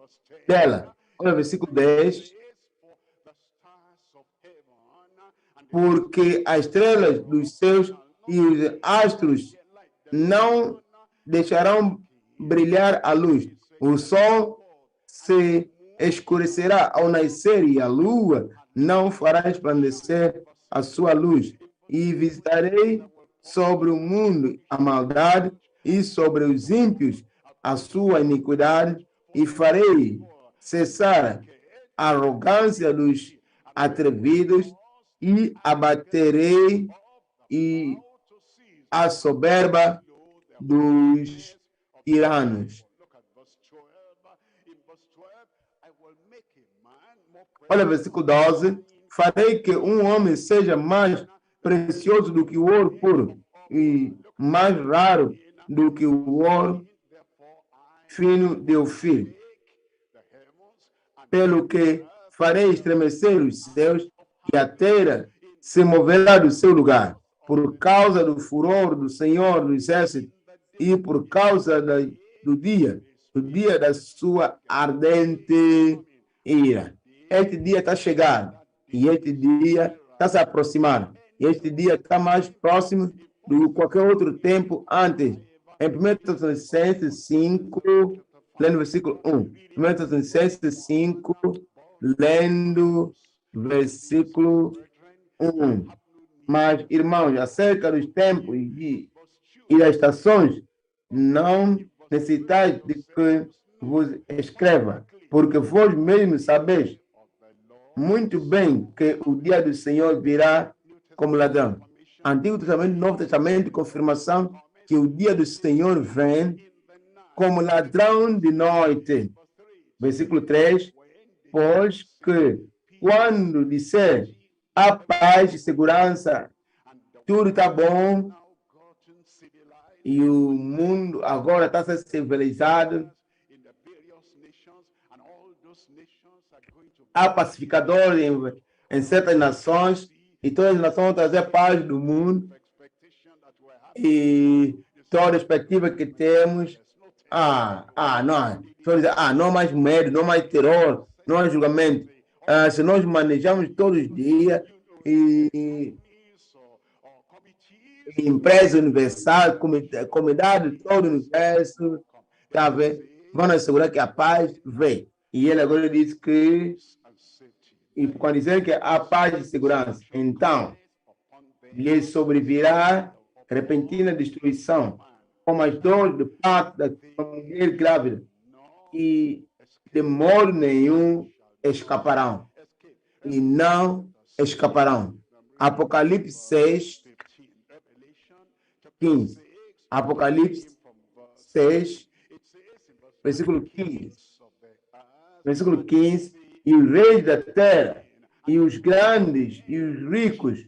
dela. Olha o versículo 10. Porque as estrelas dos céus e os astros não deixarão brilhar a luz. O sol se escurecerá ao nascer e a lua não fará resplandecer a sua luz. E visitarei sobre o mundo a maldade e sobre os ímpios a sua iniquidade, e farei cessar a arrogância dos atrevidos e abaterei a soberba dos tiranos. Olha, versículo 12. Farei que um homem seja mais precioso do que o ouro puro e mais raro do que o ouro fino de Ofir. Pelo que farei estremecer os céus e a terra se moverá do seu lugar, por causa do furor do Senhor do Exército e por causa do dia da sua ardente ira. Este dia está chegando e este dia está se aproximando. E este dia está mais próximo do que qualquer outro tempo antes. Em 1 Tessalonicenses 5, lendo versículo 1. 1 Tessalonicenses 5, lendo versículo 1. Mas, irmãos, acerca dos tempos e das estações, não necessitais de que vos escreva, porque vós mesmos sabeis muito bem que o dia do Senhor virá como ladrão. Antigo Testamento, Novo Testamento, confirmação que o dia do Senhor vem como ladrão de noite. Versículo 3. Pois que quando disser a paz e segurança, tudo está bom, e o mundo agora está sendo civilizado, há pacificadores em certas nações, e todas as nações vão trazer paz do mundo, e toda a expectativa que temos, não mais medo, não mais terror, não há julgamento. Se nós manejamos todos os dias e empresa universal, comunidade de todo o universo, tá vendo? Vão assegurar que a paz vem. E ele agora diz que, e quando dizer que há paz e segurança, então lhe sobrevirá repentina destruição, como as dores do parto da mulher grávida, e de modo nenhum escaparão, e não escaparão. Apocalipse 6, 15. Apocalipse 6, versículo 15. Versículo 15. E os reis da terra, e os grandes, e os ricos,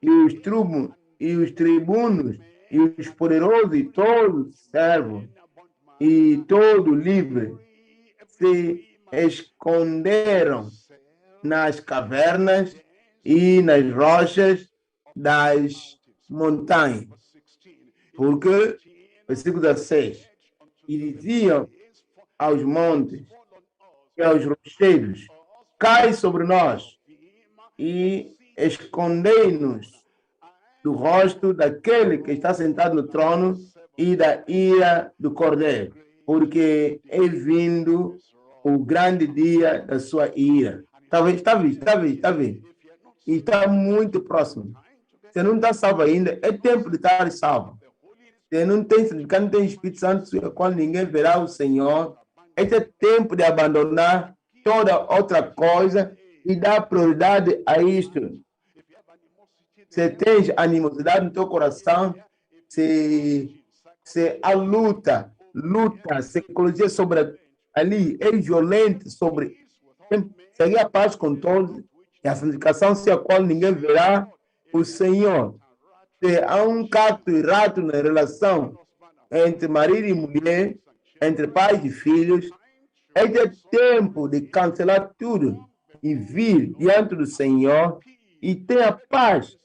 e os tribunos, e os poderosos, e todo servo, e todo livre, se esconderam nas cavernas e nas rochas das montanhas. Porque, versículo 16, e diziam aos montes e aos rocheiros, cai sobre nós e escondei-nos do rosto daquele que está sentado no trono e da ira do Cordeiro, porque é vindo o grande dia da sua ira. Está vendo? E está muito próximo. Você não está salvo ainda, é tempo de estar salvo. Você não tem Espírito Santo, quando ninguém verá o Senhor, esse é tempo de abandonar toda outra coisa e dar prioridade a isto. Você tem animosidade no teu coração, se há luta, psicologia sobre ali, é violento sobre seguir a paz com todos, e a santificação sem a qual ninguém verá o Senhor. Se há um cacto e rato na relação entre marido e mulher, entre pais e filhos, é tempo de cancelar tudo e vir diante do Senhor e ter a paz.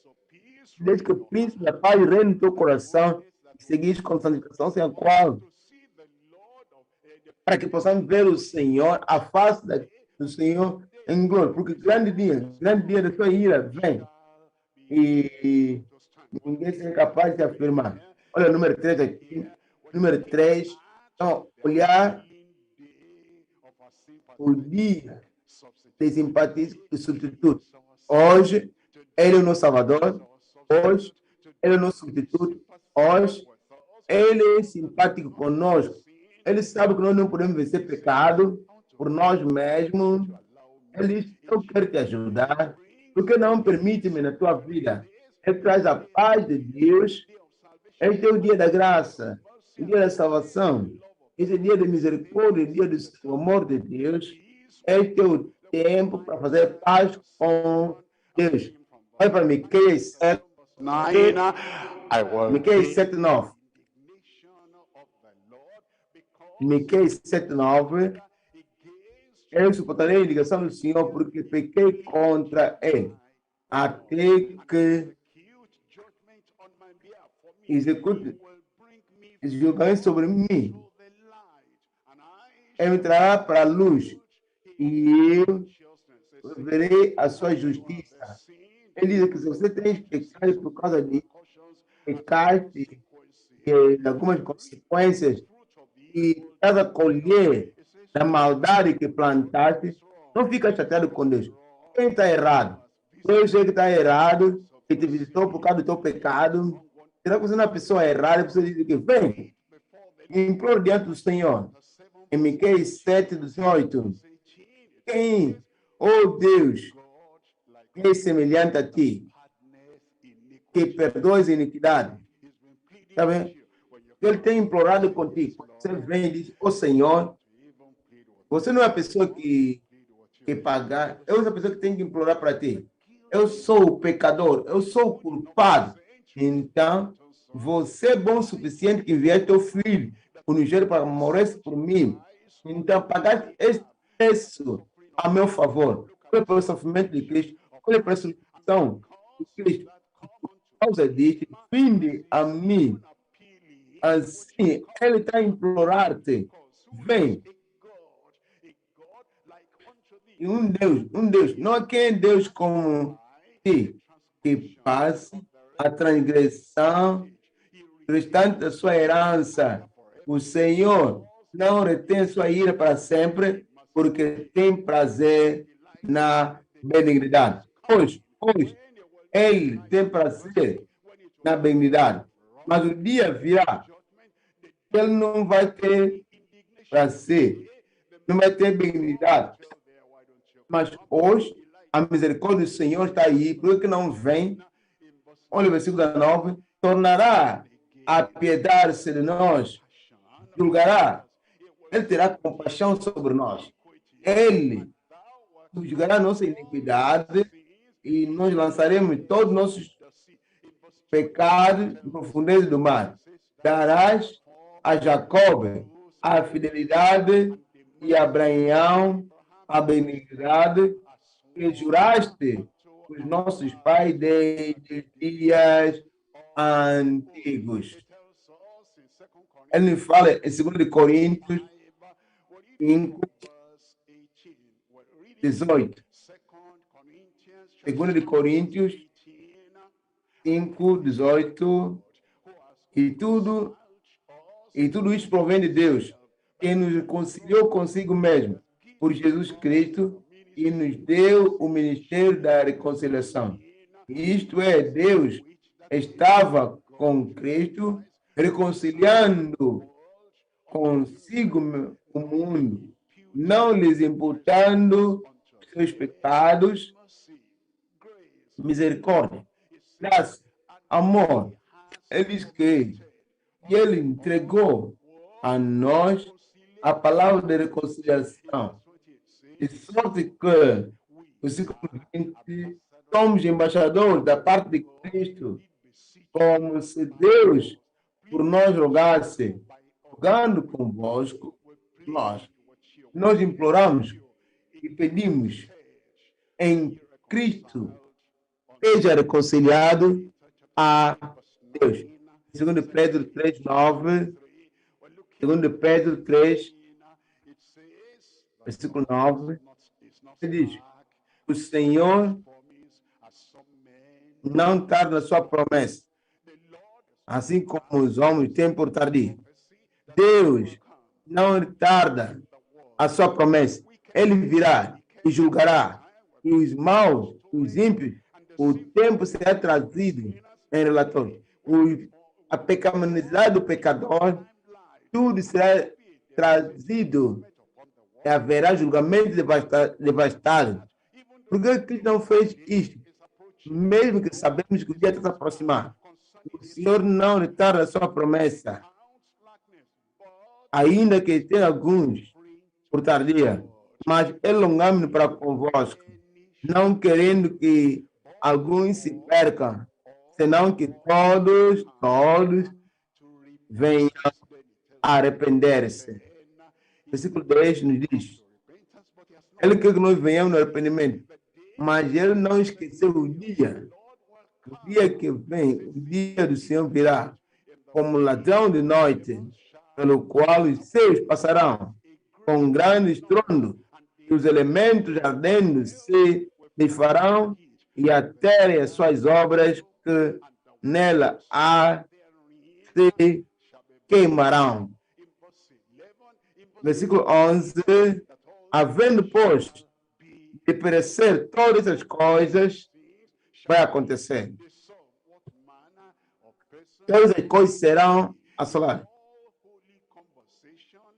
Desde que o príncipe da paz reine no teu coração e seguir com santificação sem a qual, para que possamos ver o Senhor, a face do Senhor em glória, porque grande dia da sua ira vem e ninguém será capaz de afirmar. Olha o número 3 aqui. Número 3, então, olhar o dia de simpatia e substituto. Hoje, ele é o nosso Salvador. Hoje, ele é o nosso substituto. Hoje, ele é simpático conosco. Ele sabe que nós não podemos vencer pecado por nós mesmos. Ele diz, eu quero te ajudar. Porque não permite-me na tua vida. Ele traz a paz de Deus. Este é o dia da graça, o dia da salvação. Esse é o dia da misericórdia, o dia do amor de Deus. Este é tempo para fazer paz com Deus. Olha para Miqueias 7, 9. Miqueias 7, 9. Eu suportarei a ligação do Senhor porque pequei contra ele, até que execute julgamento sobre mim. Ele me trará para a luz e eu verei a sua justiça. Ele diz que se você tem pecado por causa de pecaste e algumas consequências e estás a colher da maldade que plantaste, não fica chateado com Deus. Quem está errado? Deus é que está errado, que te visitou por causa do teu pecado. Será que você não é uma pessoa errada? A pessoa diz que vem, imploro diante do Senhor. Em Miqueias 7, 18. Quem, oh Deus, é semelhante a ti, que perdoa a iniquidade? Está bem? Ele tem implorado contigo. Você vem e diz, Senhor, você não é a pessoa que pagar, eu sou a pessoa que tem que implorar para ti. Eu sou o pecador, eu sou o culpado. Então, você é bom o suficiente que enviar teu filho, o Nigério, para morrer por mim. Então, pagar este preço a meu favor. Foi pelo sofrimento de Cristo, foi pela ressurreição de Cristo. Por causa disso, vinde a mim. Assim, ele está a implorar-te. Vem. E um Deus, não há quem é Deus como ti, que passe a transgressão restante da sua herança. O Senhor não retém sua ira para sempre, porque tem prazer na benignidade. Hoje, ele tem prazer na benignidade. Mas o dia virá, ele não vai ter prazer, não vai ter benignidade. Mas hoje, a misericórdia do Senhor está aí, por que não vem? Olha o versículo 9. Tornará a piedade-se de nós, julgará, ele terá compaixão sobre nós. Ele julgará nossa iniquidade e nós lançaremos todos os nossos pecados na profundeza do mar. Darás a Jacob a fidelidade e a Abraão a benignidade que juraste os nossos pais desde dias antigos. Ele fala em 2 Coríntios 5, 18. 2 Coríntios 5, 18. E tudo isso provém de Deus, que nos reconciliou consigo mesmo, por Jesus Cristo, e nos deu o ministério da reconciliação. Isto é, Deus estava com Cristo, reconciliando consigo o mundo, não lhes imputando seus pecados. Misericórdia, graça, amor. Ele diz que ele entregou a nós a palavra de reconciliação. De sorte que, o versículo 20, somos embaixadores da parte de Cristo, como se Deus por nós rogasse, rogando convosco, nós imploramos e pedimos em Cristo, seja reconciliado a Deus. 2 Pedro 3, 9. 2 Pedro 3, versículo 9. Ele diz: o Senhor não tarda a sua promessa, assim como os homens têm por tardio. Deus não tarda a sua promessa. Ele virá e julgará. E os maus, os ímpios, o tempo será trazido em relatório. A pecaminosidade do pecador, tudo será trazido e haverá julgamento devastado. Por que Cristo não fez isto? Mesmo que sabemos que o dia está se aproximando, o Senhor não retarda a sua promessa. Ainda que tenha alguns por tardia, mas elongamo para convosco, não querendo que alguns se percam, senão que todos venham a arrepender-se. Versículo 10 nos diz: Ele quer que nós venhamos no arrependimento, mas ele não esqueceu o dia que vem, o dia do Senhor virá, como ladrão de noite, pelo qual os céus passarão, com grande estrondo, e os elementos ardendo se desfarão, e a terra e as suas obras que nela há se queimarão. Versículo 11: Havendo, pois, de perecer todas as coisas, vai acontecer. Todas as coisas serão assoladas.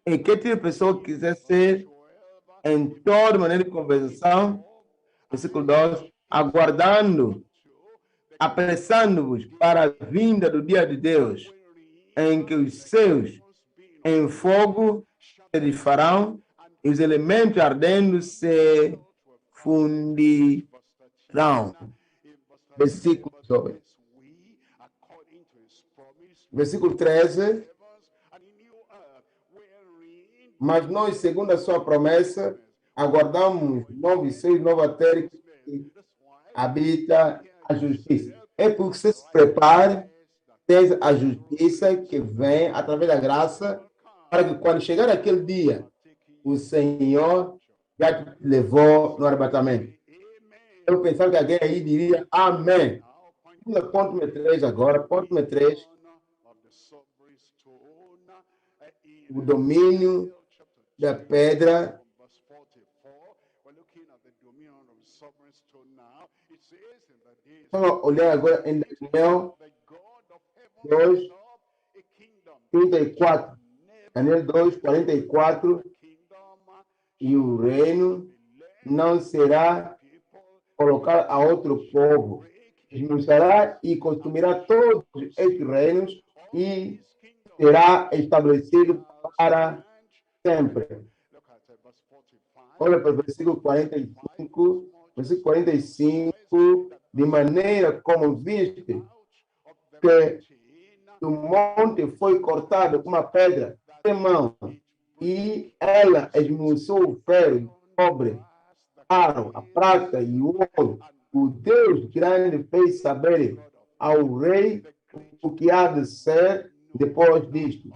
E que tipo de pessoa quiser ser em toda maneira de conversação, versículo 12, aguardando, apressando-vos para a vinda do dia de Deus, em que os céus em fogo se desfarão e os elementos ardendo se fundirão. Versículo 2. Versículo 13. Mas nós, segundo a sua promessa, aguardamos novos céus, nova terra que habita a justiça. É porque você se prepare, tem a justiça que vem através da graça, para que quando chegar aquele dia, o Senhor já te levou no arrebatamento. Eu pensava que alguém aí diria amém. Ponto número 3 agora, ponto número 3. O domínio da pedra. Vamos olhar agora em Daniel 2, 34. Daniel 2, 44. E o reino não será colocado a outro povo. Esmiuçará e consumirá todos estes reinos e será estabelecido para sempre. Olha para o versículo 45. Versículo 45. De maneira como viste que do monte foi cortado uma pedra de mão, e ela esmiuçou o ferro, o cobre, a prata e o ouro. O Deus grande fez saber ao rei o que há de ser depois disto.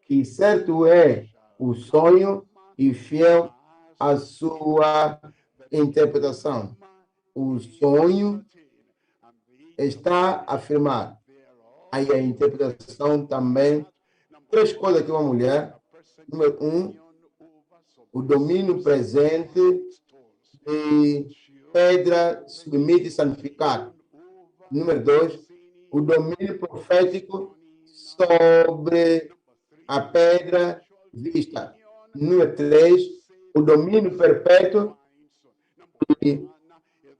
E certo é o sonho e fiel a sua interpretação. O sonho está afirmado. Aí a interpretação também. 3 coisas aqui, uma mulher. Número 1, o domínio presente de pedra submite e santificado. Número 2, o domínio profético sobre a pedra vista. Número 3, o domínio perpétuo de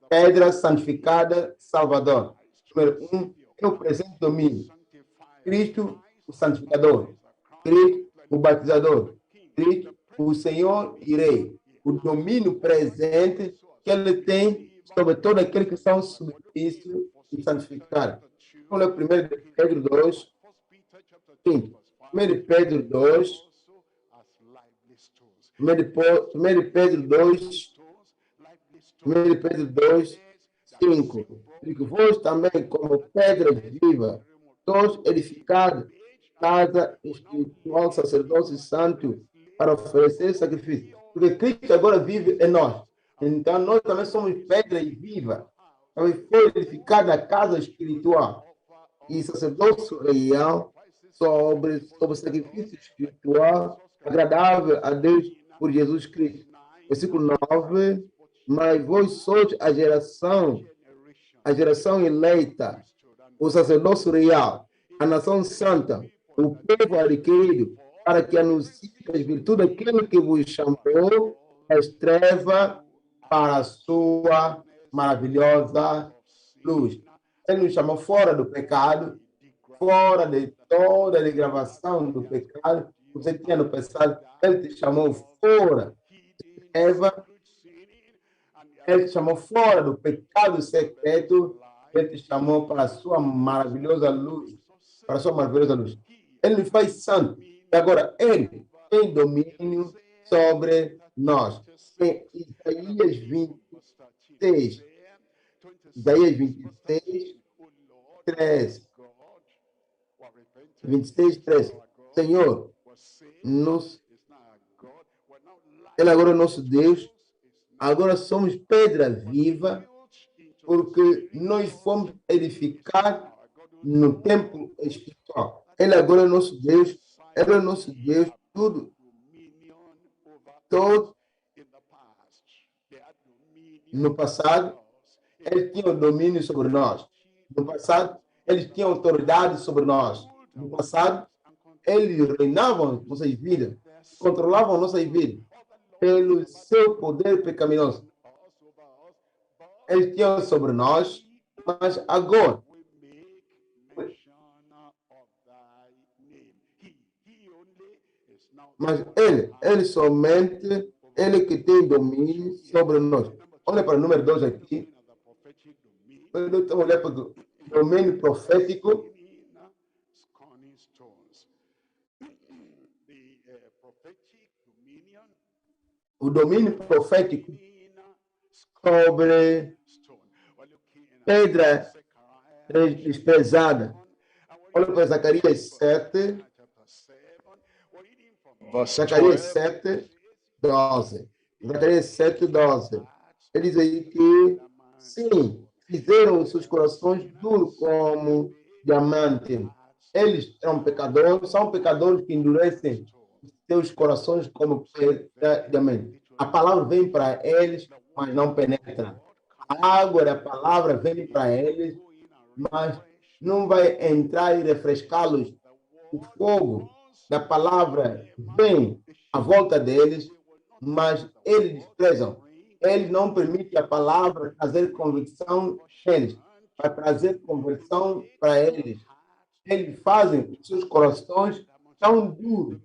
pedra santificada Salvador. Número 1, é o presente domínio. Cristo, o santificador. Cristo, o batizador. Cristo, o Senhor e Rei. O domínio presente que ele tem sobre todo aquele que são submissos e santificados. Olha 1 Pedro 2, 5. 1 Pedro 2, 1 Pedro 2, 1 Pedro 2, 5. E que vós também, como pedras vivas, todos edificados, casa espiritual, sacerdócio santo, para oferecer sacrifício. Porque Cristo agora vive em nós. Então, nós também somos pedras vivas. Então, foi edificada a casa espiritual e sacerdócio real sobre sacrifício espiritual agradável a Deus por Jesus Cristo. Versículo 9. Mas vós sois a geração eleita, o sacerdócio real, a nação santa, o povo adquirido, para que anuncie as virtudes daquele que vos chamou das trevas para a sua maravilhosa luz. Ele nos chamou fora do pecado, fora de toda a degravação do pecado. Você tinha no passado, ele te chamou fora. Eva, ele te chamou fora do pecado secreto, ele te chamou para a sua maravilhosa luz, para a sua maravilhosa luz. Ele nos faz santo. E agora, ele tem domínio sobre nós. Em Isaías 26, Isaías 26, 3. 26, 3. Senhor, ele agora é nosso Deus. Agora somos pedra viva, porque nós fomos edificar no templo espiritual. Ele agora é nosso Deus. Ele é nosso Deus. Todo no passado, ele tinha o domínio sobre nós. No passado, eles tinham autoridade sobre nós. No passado, eles reinavam nossas vidas, controlavam nossas vidas pelo seu poder pecaminoso. Eles tinham sobre nós, mas agora ele somente, ele que tem domínio sobre nós. Olha para o número 2 aqui. Vamos olhar para o domínio profético. O domínio profético sobre pedra pesada. Olha para Zacarias 7. Zacarias 7, 12. Zacarias 7, 12. Ele diz aí que, sim, fizeram os seus corações duros como diamante. Eles são pecadores que endurecem seus corações como diamante. A palavra vem para eles, mas não penetra. A água da palavra vem para eles, mas não vai entrar e refrescá-los. O fogo da palavra vem à volta deles, mas eles desprezam. Eles não permitem a palavra trazer convicção neles, para trazer conversão para eles. Eles fazem os seus corações tão duros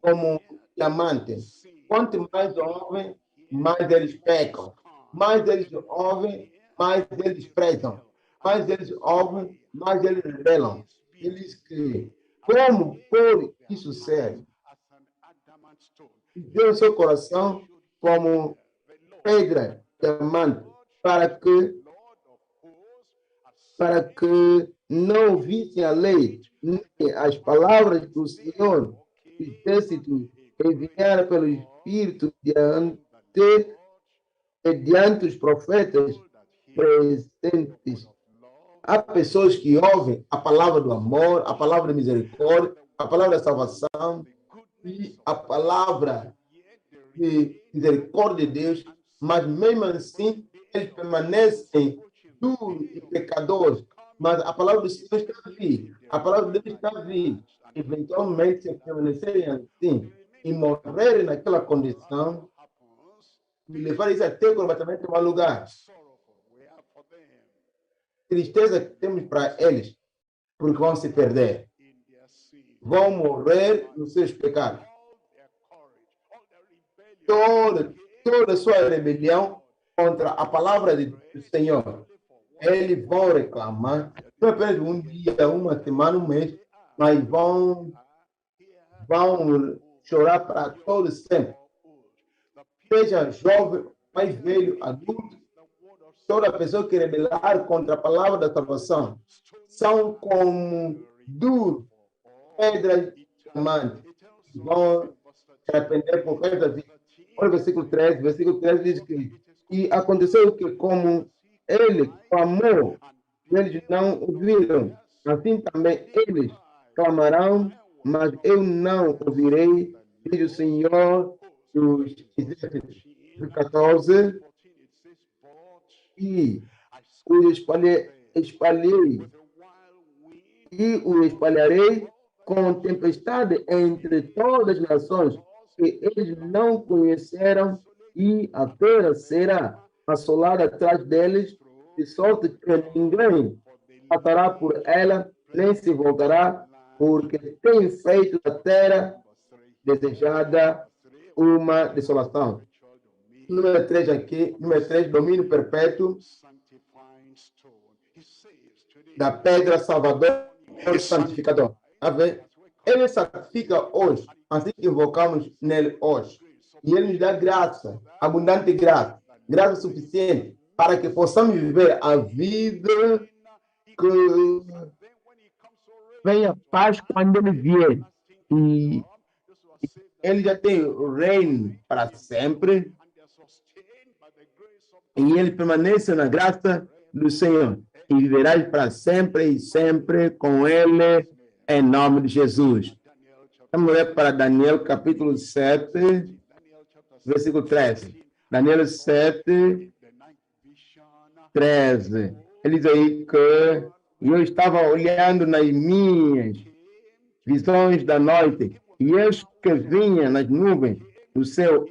como diamantes. Quanto mais ouvem, mais eles pecam. Mais eles ouvem, mais eles desprezam. Mais eles ouvem, mais eles rebelam. Eles que, como pode isso ser? Deu seu coração como pedra, diamante, para que não ouvissem a lei, nem as palavras do Senhor, exército enviado pelo Espírito diante dos profetas presentes. Há pessoas que ouvem a palavra do amor, a palavra da misericórdia, a palavra da salvação e a palavra de misericórdia de Deus, mas mesmo assim eles permanecem duros e pecadores. Mas a palavra do Senhor está viva, a palavra de Deus está viva. Eventualmente, se permanecerem assim e morrerem naquela condição, e levar isso até o combattimento em um lugar. Tristeza que temos para eles, porque vão se perder. Vão morrer nos seus pecados. Toda a sua rebelião contra a palavra do Senhor. Eles vão reclamar, não apenas um dia, uma semana, um mês, mas vão chorar para todo sempre. Seja jovem, mais velho, adulto, toda pessoa que rebelar contra a palavra da salvação são como duros, pedras diamantes. Vão se arrepender por causa da vida. Olha o versículo 13. Versículo 13 diz que e aconteceu que como ele clamou, eles não ouviram. Assim também eles clamarão, mas eu não ouvirei, diz o Senhor dos Exércitos. 14. E o espalharei com tempestade entre todas as nações que eles não conheceram, e a terra será assolada atrás deles, de sorte que ninguém passará por ela, nem se voltará, porque tem feito da terra desejada uma desolação. Número 3 aqui, número 3, domínio perpétuo da pedra salvador e santificador. A ver, ele santifica hoje, assim que invocamos nele hoje. E ele nos dá graça, abundante graça, graça suficiente para que possamos viver a vida que venha paz quando ele vier. E ele já tem o reino para sempre. E ele permanece na graça do Senhor. E viverás para sempre e sempre com ele, em nome de Jesus. Vamos ler para Daniel capítulo 7, versículo 13. Daniel 7, 13. Ele diz aí que eu estava olhando nas minhas visões da noite, e eis que vinha nas nuvens do céu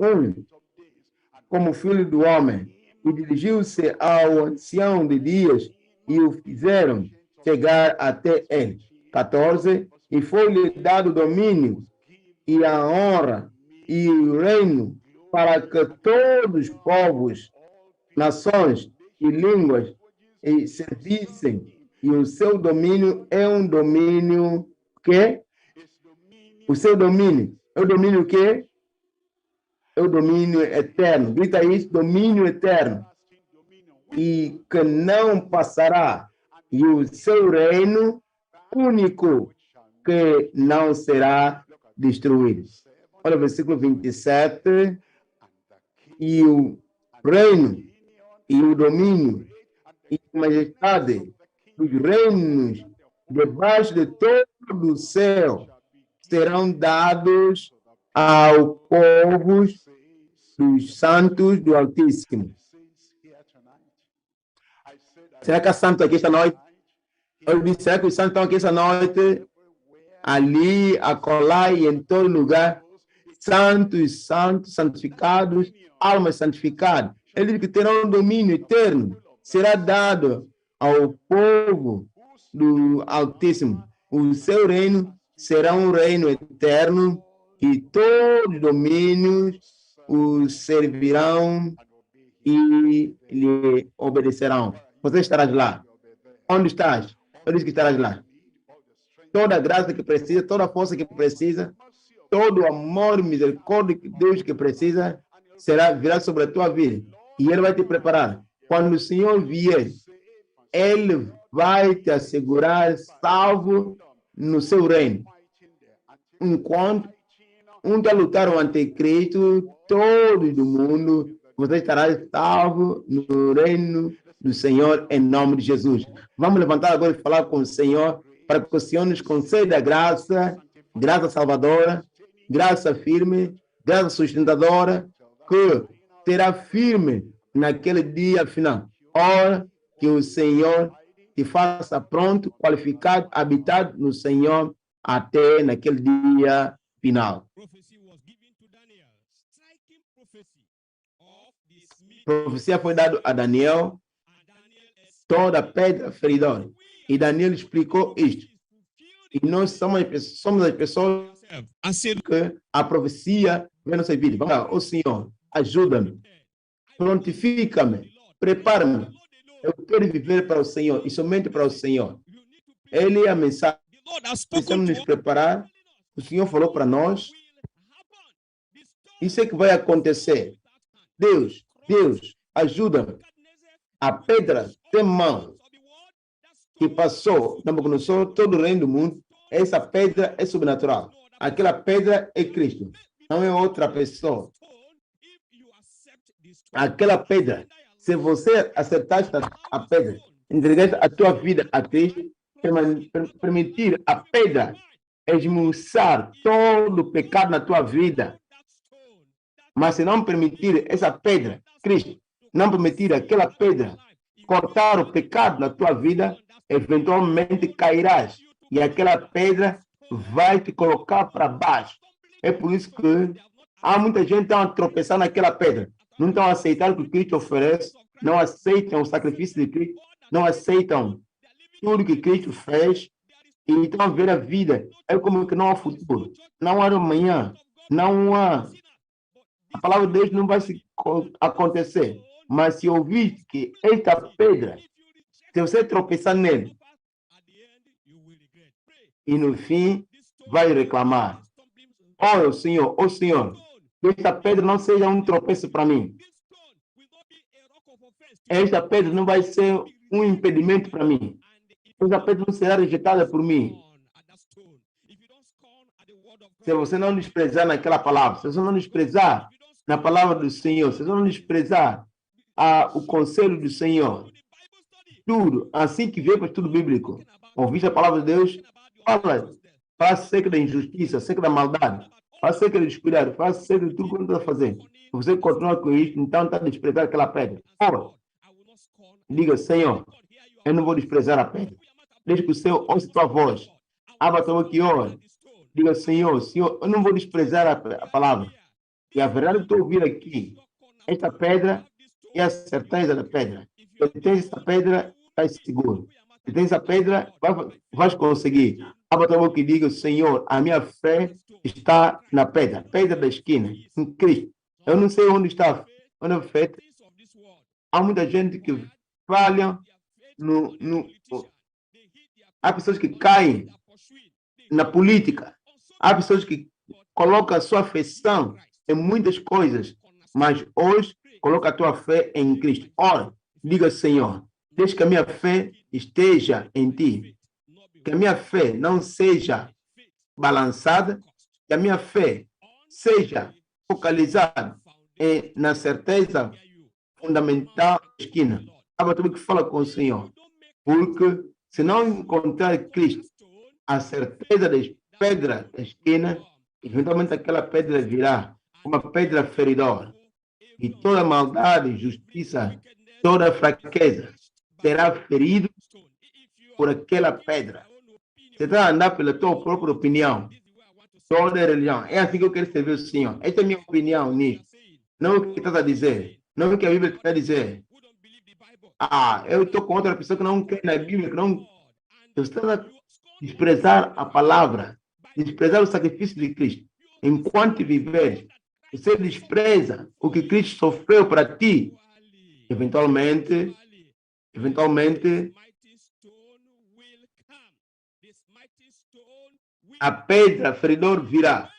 como filho do homem, e dirigiu-se ao ancião de dias, e o fizeram chegar até ele. 14. E foi-lhe dado domínio, e a honra, e o reino, para que todos os povos, nações e línguas e servissem. E o seu domínio é um domínio que? O seu domínio é o domínio que? É o domínio eterno. Grita isso, domínio eterno. E que não passará. E o seu reino único, que não será destruído. Olha o versículo 27. E o reino, e o domínio, e a majestade dos reinos debaixo de todo o céu serão dados ao povo dos santos do Altíssimo. Será que há santo aqui esta noite? Eu disse, será que os santos estão aqui esta noite? Ali, acolá e em todo lugar. Santos, santos, santificados, almas santificadas. Ele diz que terão um domínio eterno. Será dado ao povo do Altíssimo. O seu reino será um reino eterno, e todos os domínios o servirão e lhe obedecerão. Você estarás lá. Onde estás? Eu disse que estarás lá. Toda a graça que precisa, toda a força que precisa, todo o amor e misericórdia que Deus que precisa, virá sobre a tua vida. E Ele vai te preparar. Quando o Senhor vier, Ele vai te assegurar salvo no seu reino. Enquanto um está lutando o anticristo, todos do mundo, você estará salvo no reino do Senhor, em nome de Jesus. Vamos levantar agora e falar com o Senhor, para que o Senhor nos conceda graça, graça salvadora, graça firme, graça sustentadora, que será firme naquele dia final. Ora, que o Senhor te faça pronto, qualificado, habitado no Senhor até naquele dia final. Profecia foi dada a Daniel, toda pedra feridora. E Daniel explicou isto. E nós somos as pessoas que a profecia vem nos servir. Vamos lá, ô Senhor, ajuda-me, prontifica-me, prepara-me. Eu quero viver para o Senhor e somente para o Senhor. Ele é a mensagem. Precisamos nos preparar. O Senhor falou para nós. Isso é que vai acontecer. Deus, ajuda-me. A pedra tem mão que passou, Nabucodonosor, todo o reino do mundo. Essa pedra é sobrenatural. Aquela pedra é Cristo. Não é outra pessoa. Aquela pedra, se você aceitar a pedra, entregar a tua vida a Cristo, permitir a pedra esmiuçar todo o pecado na tua vida. Mas se não permitir essa pedra, Cristo, não permitir aquela pedra cortar o pecado na tua vida, eventualmente cairás. E aquela pedra vai te colocar para baixo. É por isso que há muita gente que está a tropeçar naquela pedra. Não estão a aceitar o que Cristo oferece, não aceitam o sacrifício de Cristo, não aceitam tudo que Cristo fez, e estão a ver a vida. É como que não há futuro, não há amanhã, não há. A palavra de Deus não vai se acontecer. Mas se ouvir que esta pedra, se você tropeçar nele, e no fim vai reclamar: oh Senhor, que esta pedra não seja um tropeço para mim. Esta pedra não vai ser um impedimento para mim. Esta pedra não será rejeitada por mim. Se você não desprezar naquela palavra, se você não desprezar na palavra do Senhor, se você não desprezar o conselho do Senhor, tudo, assim que vê para tudo bíblico, ouvir a palavra de Deus, fala acerca da injustiça, acerca da maldade, fala acerca do descuidado, fala acerca de tudo que está fazendo. Se você continuar com isso, então está a desprezar aquela pedra. Ora, diga: Senhor, eu não vou desprezar a pedra. Deixa que o Senhor ouça tua voz. Abra tua boca e ora. Diga: Senhor, eu não vou desprezar a palavra. E a verdade que estou ouvindo aqui, esta pedra é a certeza da pedra. Se tens essa pedra, estás seguro. Se tens essa pedra, vais conseguir. Abra tua boca e diga: Senhor, a minha fé está na pedra da esquina, em Cristo. Eu não sei onde está, onde é feita. Há muita gente que falha há pessoas que caem na política. Há pessoas que colocam a sua afeição em muitas coisas, mas hoje coloca a tua fé em Cristo. Ora, diga: Senhor, deixa que a minha fé esteja em ti. Que a minha fé não seja balançada, que a minha fé seja focalizada na certeza fundamental da esquina. Abra tudo que fala com o Senhor. Porque se não encontrar Cristo, a certeza das pedras da esquina, eventualmente aquela pedra virá uma pedra feridora. E toda maldade, injustiça, toda fraqueza será ferido por aquela pedra. Você está a andar pela tua própria opinião, toda religião. É assim que eu quero servir o Senhor. Esta é a minha opinião nisso. Não é o que estás a dizer. Não é o que a Bíblia está a dizer. Eu estou com outra pessoa que não quer na Bíblia, que não... Você está a desprezar a palavra, desprezar o sacrifício de Cristo. Enquanto viveres, você despreza o que Cristo sofreu para ti. Eventualmente, a pedra feridor virá.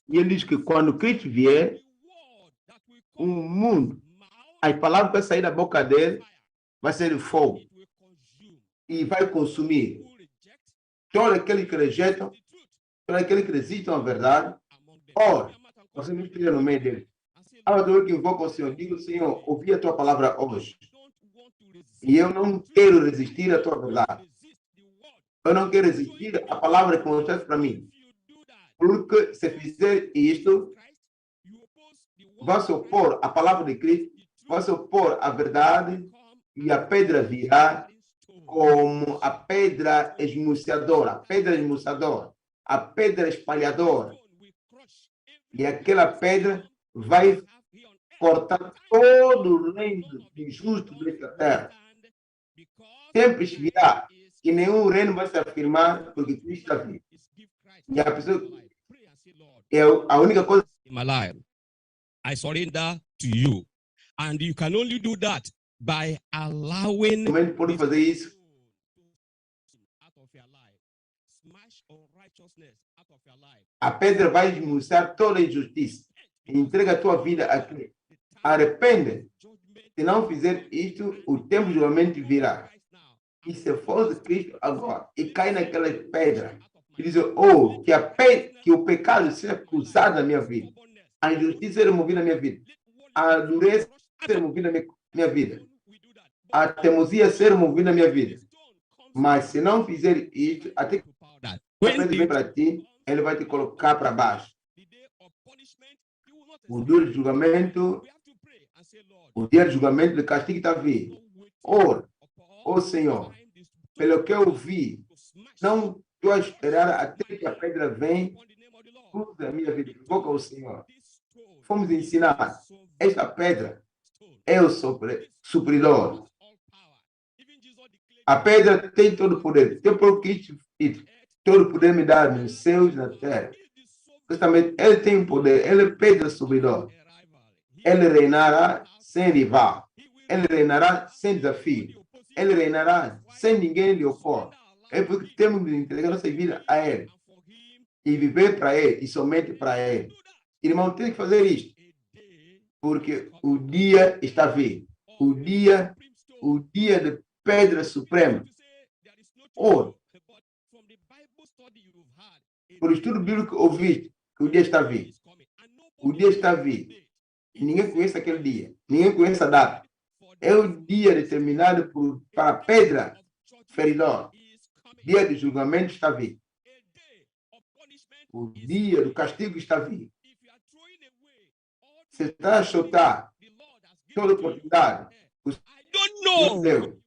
E ele diz que quando Cristo vier, o mundo, as palavras que vai sair da boca dele, vai ser de fogo. E vai consumir todo aquele que rejeitam, todo aquele que resistam à verdade. Ora, você me tira no meio dele. Eu que invoco ao Senhor, digo: Senhor, ouvi a tua palavra hoje. E eu não quero resistir à tua verdade. Eu não quero resistir à palavra que mostraste para mim. Porque se fizer isto, vai se opor à palavra de Cristo, vai se opor à verdade, e a pedra virá como a pedra esmuciadora, a pedra espalhadora. E aquela pedra vai cortar todo o reino injusto desta terra. Tempos virá que nenhum reino vai se afirmar porque Cristo está vivo. E a pessoa é a única coisa. My life, I surrender to you, and you can only do that by allowing. Pode fazer isso. A pedra vai esmuciar toda a injustiça. Entrega a tua vida a Cristo. Arrepende. Se não fizer isto, o tempo de julgamento virá. E se for de Cristo agora e cai naquela pedra e diz: oh, que o pecado seja cruzado na minha vida, a injustiça seja removida na minha vida, a dureza seja removida na minha vida, a teimosia seja removida na minha vida. Mas se não fizer isto, até que ele vem para ti, ele vai te colocar para baixo. O dia de julgamento, de castigo está vindo. Ora, ó Senhor, pelo que eu vi, não estou a esperar até que a pedra venha, cruza a minha vida, invoca o Senhor. Fomos ensinados, esta pedra é o supridor. A pedra tem todo o poder, tem por que todo o poder me dá nos céus e na terra. Justamente, ele tem o poder, ele é pedra supridor. Ele reinará sem rival. Ele reinará sem desafio. Ele reinará sem ninguém lhe opor. É porque temos de entregar nossa vida a Ele e viver para Ele e somente para Ele. Irmão, tem que fazer isto, porque o dia está vindo. O dia de pedra suprema. Ou, por estudo bíblico, ouviste que o dia está vindo. O dia está vindo. E ninguém conhece aquele dia. Ninguém conhece a data. É o dia determinado para a pedra feridor. Dia de julgamento está vindo. O dia do castigo está vindo. Você está a chutar toda oportunidade.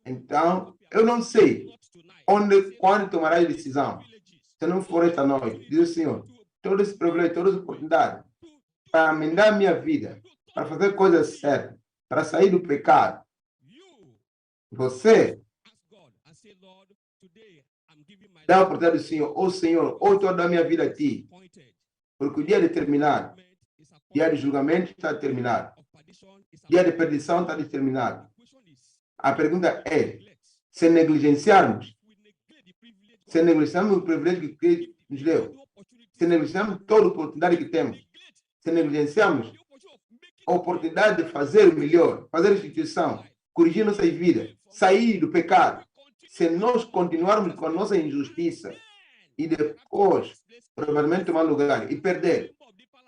Então, eu não sei quando tomarás a decisão. Se não for esta noite, diz o Senhor, todo esse problema, todas as oportunidades para amendar a minha vida, para fazer coisas certas, para sair do pecado. Você dá a oportunidade do Senhor, ô Senhor, hoje estou dando a minha vida a Ti, porque o dia é determinado, dia de julgamento está determinado, dia de perdição está determinado. A pergunta é, se negligenciarmos o privilégio que Cristo nos deu, se negligenciarmos toda a oportunidade que temos, se negligenciarmos a oportunidade de fazer o melhor, fazer a instituição, corrigir nossas vidas, sair do pecado, se nós continuarmos com a nossa injustiça e depois provavelmente tomar lugar e perder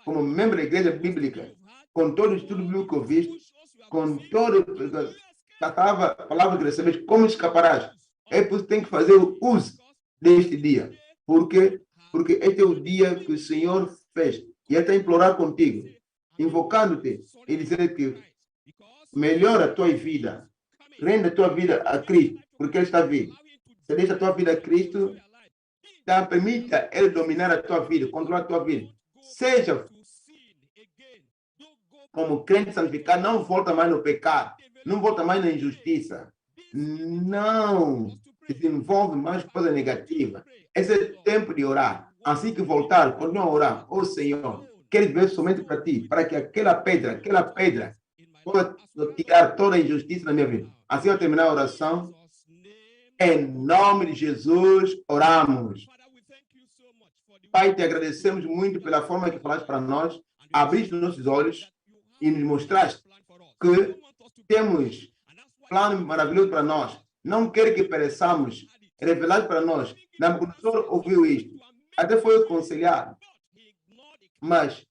como membro da igreja bíblica, com todo o estudo bíblico que ouviste, com toda a palavra que recebeste, como escaparás? É por isso que tem que fazer o uso deste dia. Por quê? Porque este é o dia que o Senhor fez. E Ele está a implorar contigo, invocando-te e dizer que melhora a tua vida, renda a tua vida a Cristo, porque Ele está vivo. Se deixa a tua vida a Cristo, então permita Ele dominar a tua vida, controlar a tua vida. Seja como crente santificado, não volta mais no pecado, não volta mais na injustiça, não se envolve mais com coisa negativa. Esse é tempo de orar. Assim que voltar, continua a orar. Ô Senhor, quero viver somente para Ti, para que aquela pedra possa tirar toda a injustiça da minha vida. Assim eu terminar a oração. Em nome de Jesus, oramos. Pai, te agradecemos muito pela forma que falaste para nós, abriste nossos olhos e nos mostraste que temos plano maravilhoso para nós. Não quer que pereçamos, revelado para nós. Nabucodonosor ouviu isto, até foi aconselhado, mas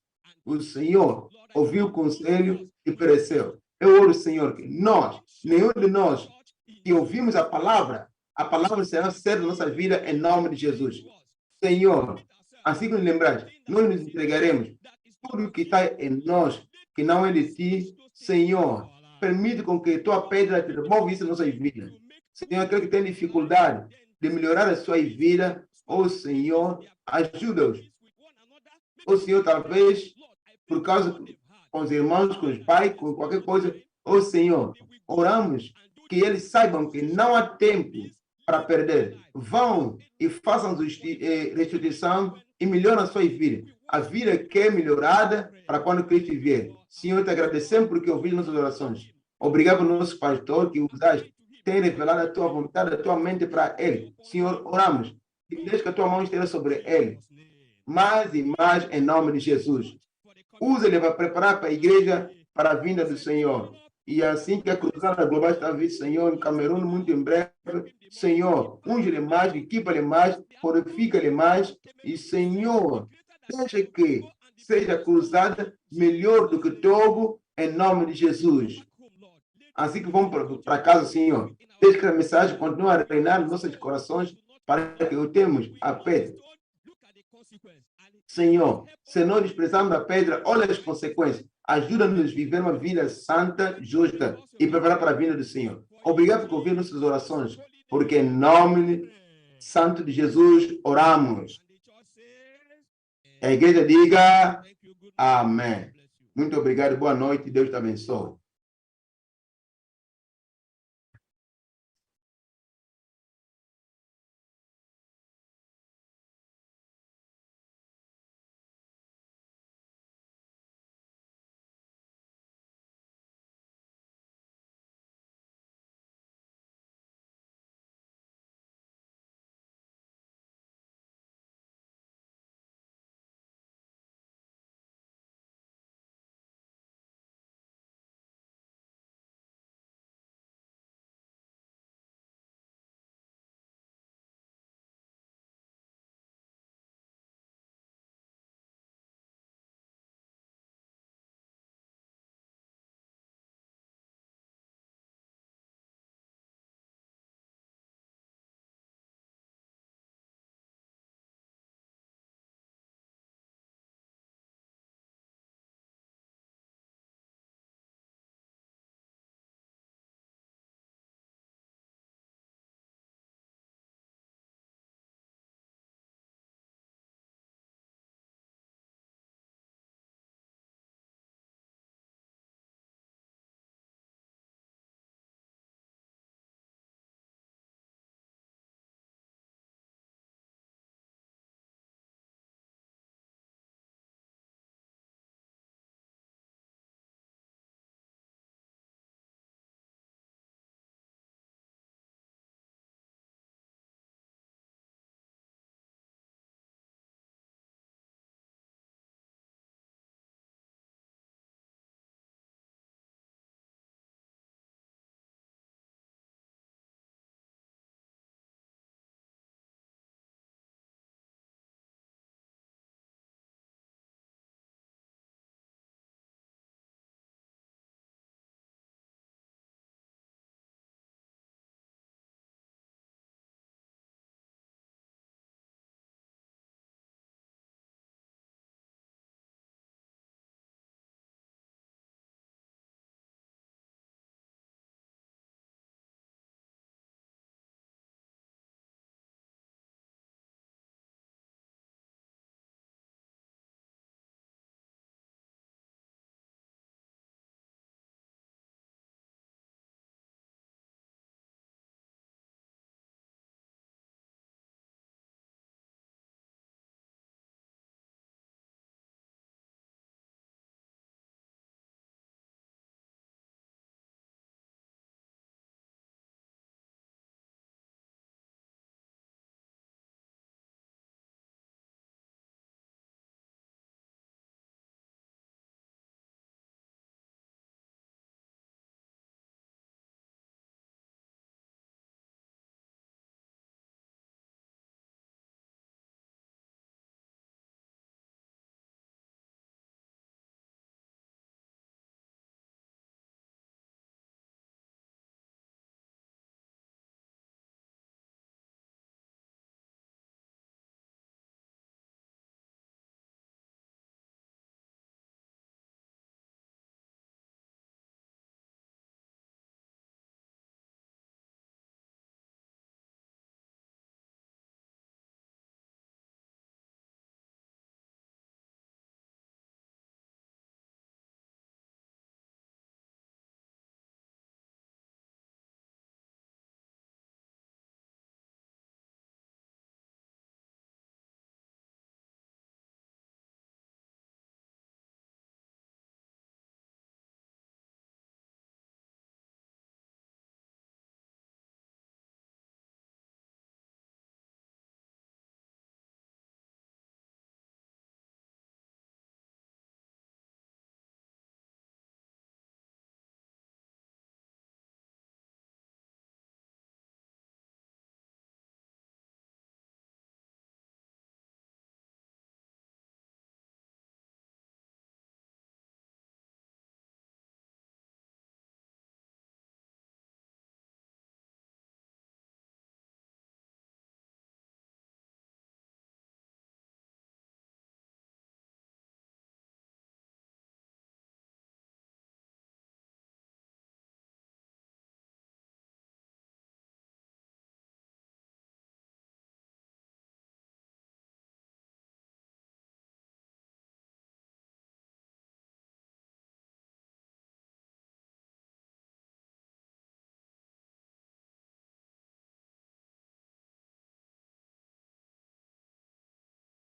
o Senhor ouviu o conselho e pereceu. Eu oro, Senhor, que nós, nenhum de nós, que ouvimos a palavra será certa na nossa vida em nome de Jesus. Senhor, assim que nos lembrares, nós nos entregaremos tudo que está em nós, que não é de Ti. Senhor, permite com que Tua pedra te remove isso na nossa vida. Senhor, aquele que tem dificuldade de melhorar a sua vida, ô Senhor, ajuda-os. Ô Senhor, talvez por causa com os irmãos, com os pais, com qualquer coisa, ô Senhor, oramos que eles saibam que não há tempo para perder. Vão e façam restituição e melhoram a sua vida. A vida que é melhorada para quando Cristo vier. Senhor, te agradecemos porque ouvi nossas orações. Obrigado por nosso pastor que usaste, tem revelado a tua vontade, a tua mente para ele. Senhor, oramos e deixa que a tua mão esteja sobre ele. Mais e mais em nome de Jesus. Usa-ele para preparar para a igreja para a vinda do Senhor. E assim que a cruzada global está vindo, Senhor, em Camerun, muito em breve, Senhor, unge-lhe mais, equipa-lhe mais, purifica-lhe mais. E, Senhor, deixa que seja cruzada melhor do que Togo, em nome de Jesus. Assim que vamos para casa, Senhor, deixa que a mensagem continue a reinar nos nossos corações para que o temos a pedra. Senhor, se nós desprezarmos a pedra, olha as consequências. Ajuda-nos a viver uma vida santa, justa e preparar para a vinda do Senhor. Obrigado por ouvir nossas orações, porque em nome santo de Jesus oramos. A igreja diga amém. Muito obrigado, boa noite, Deus te abençoe.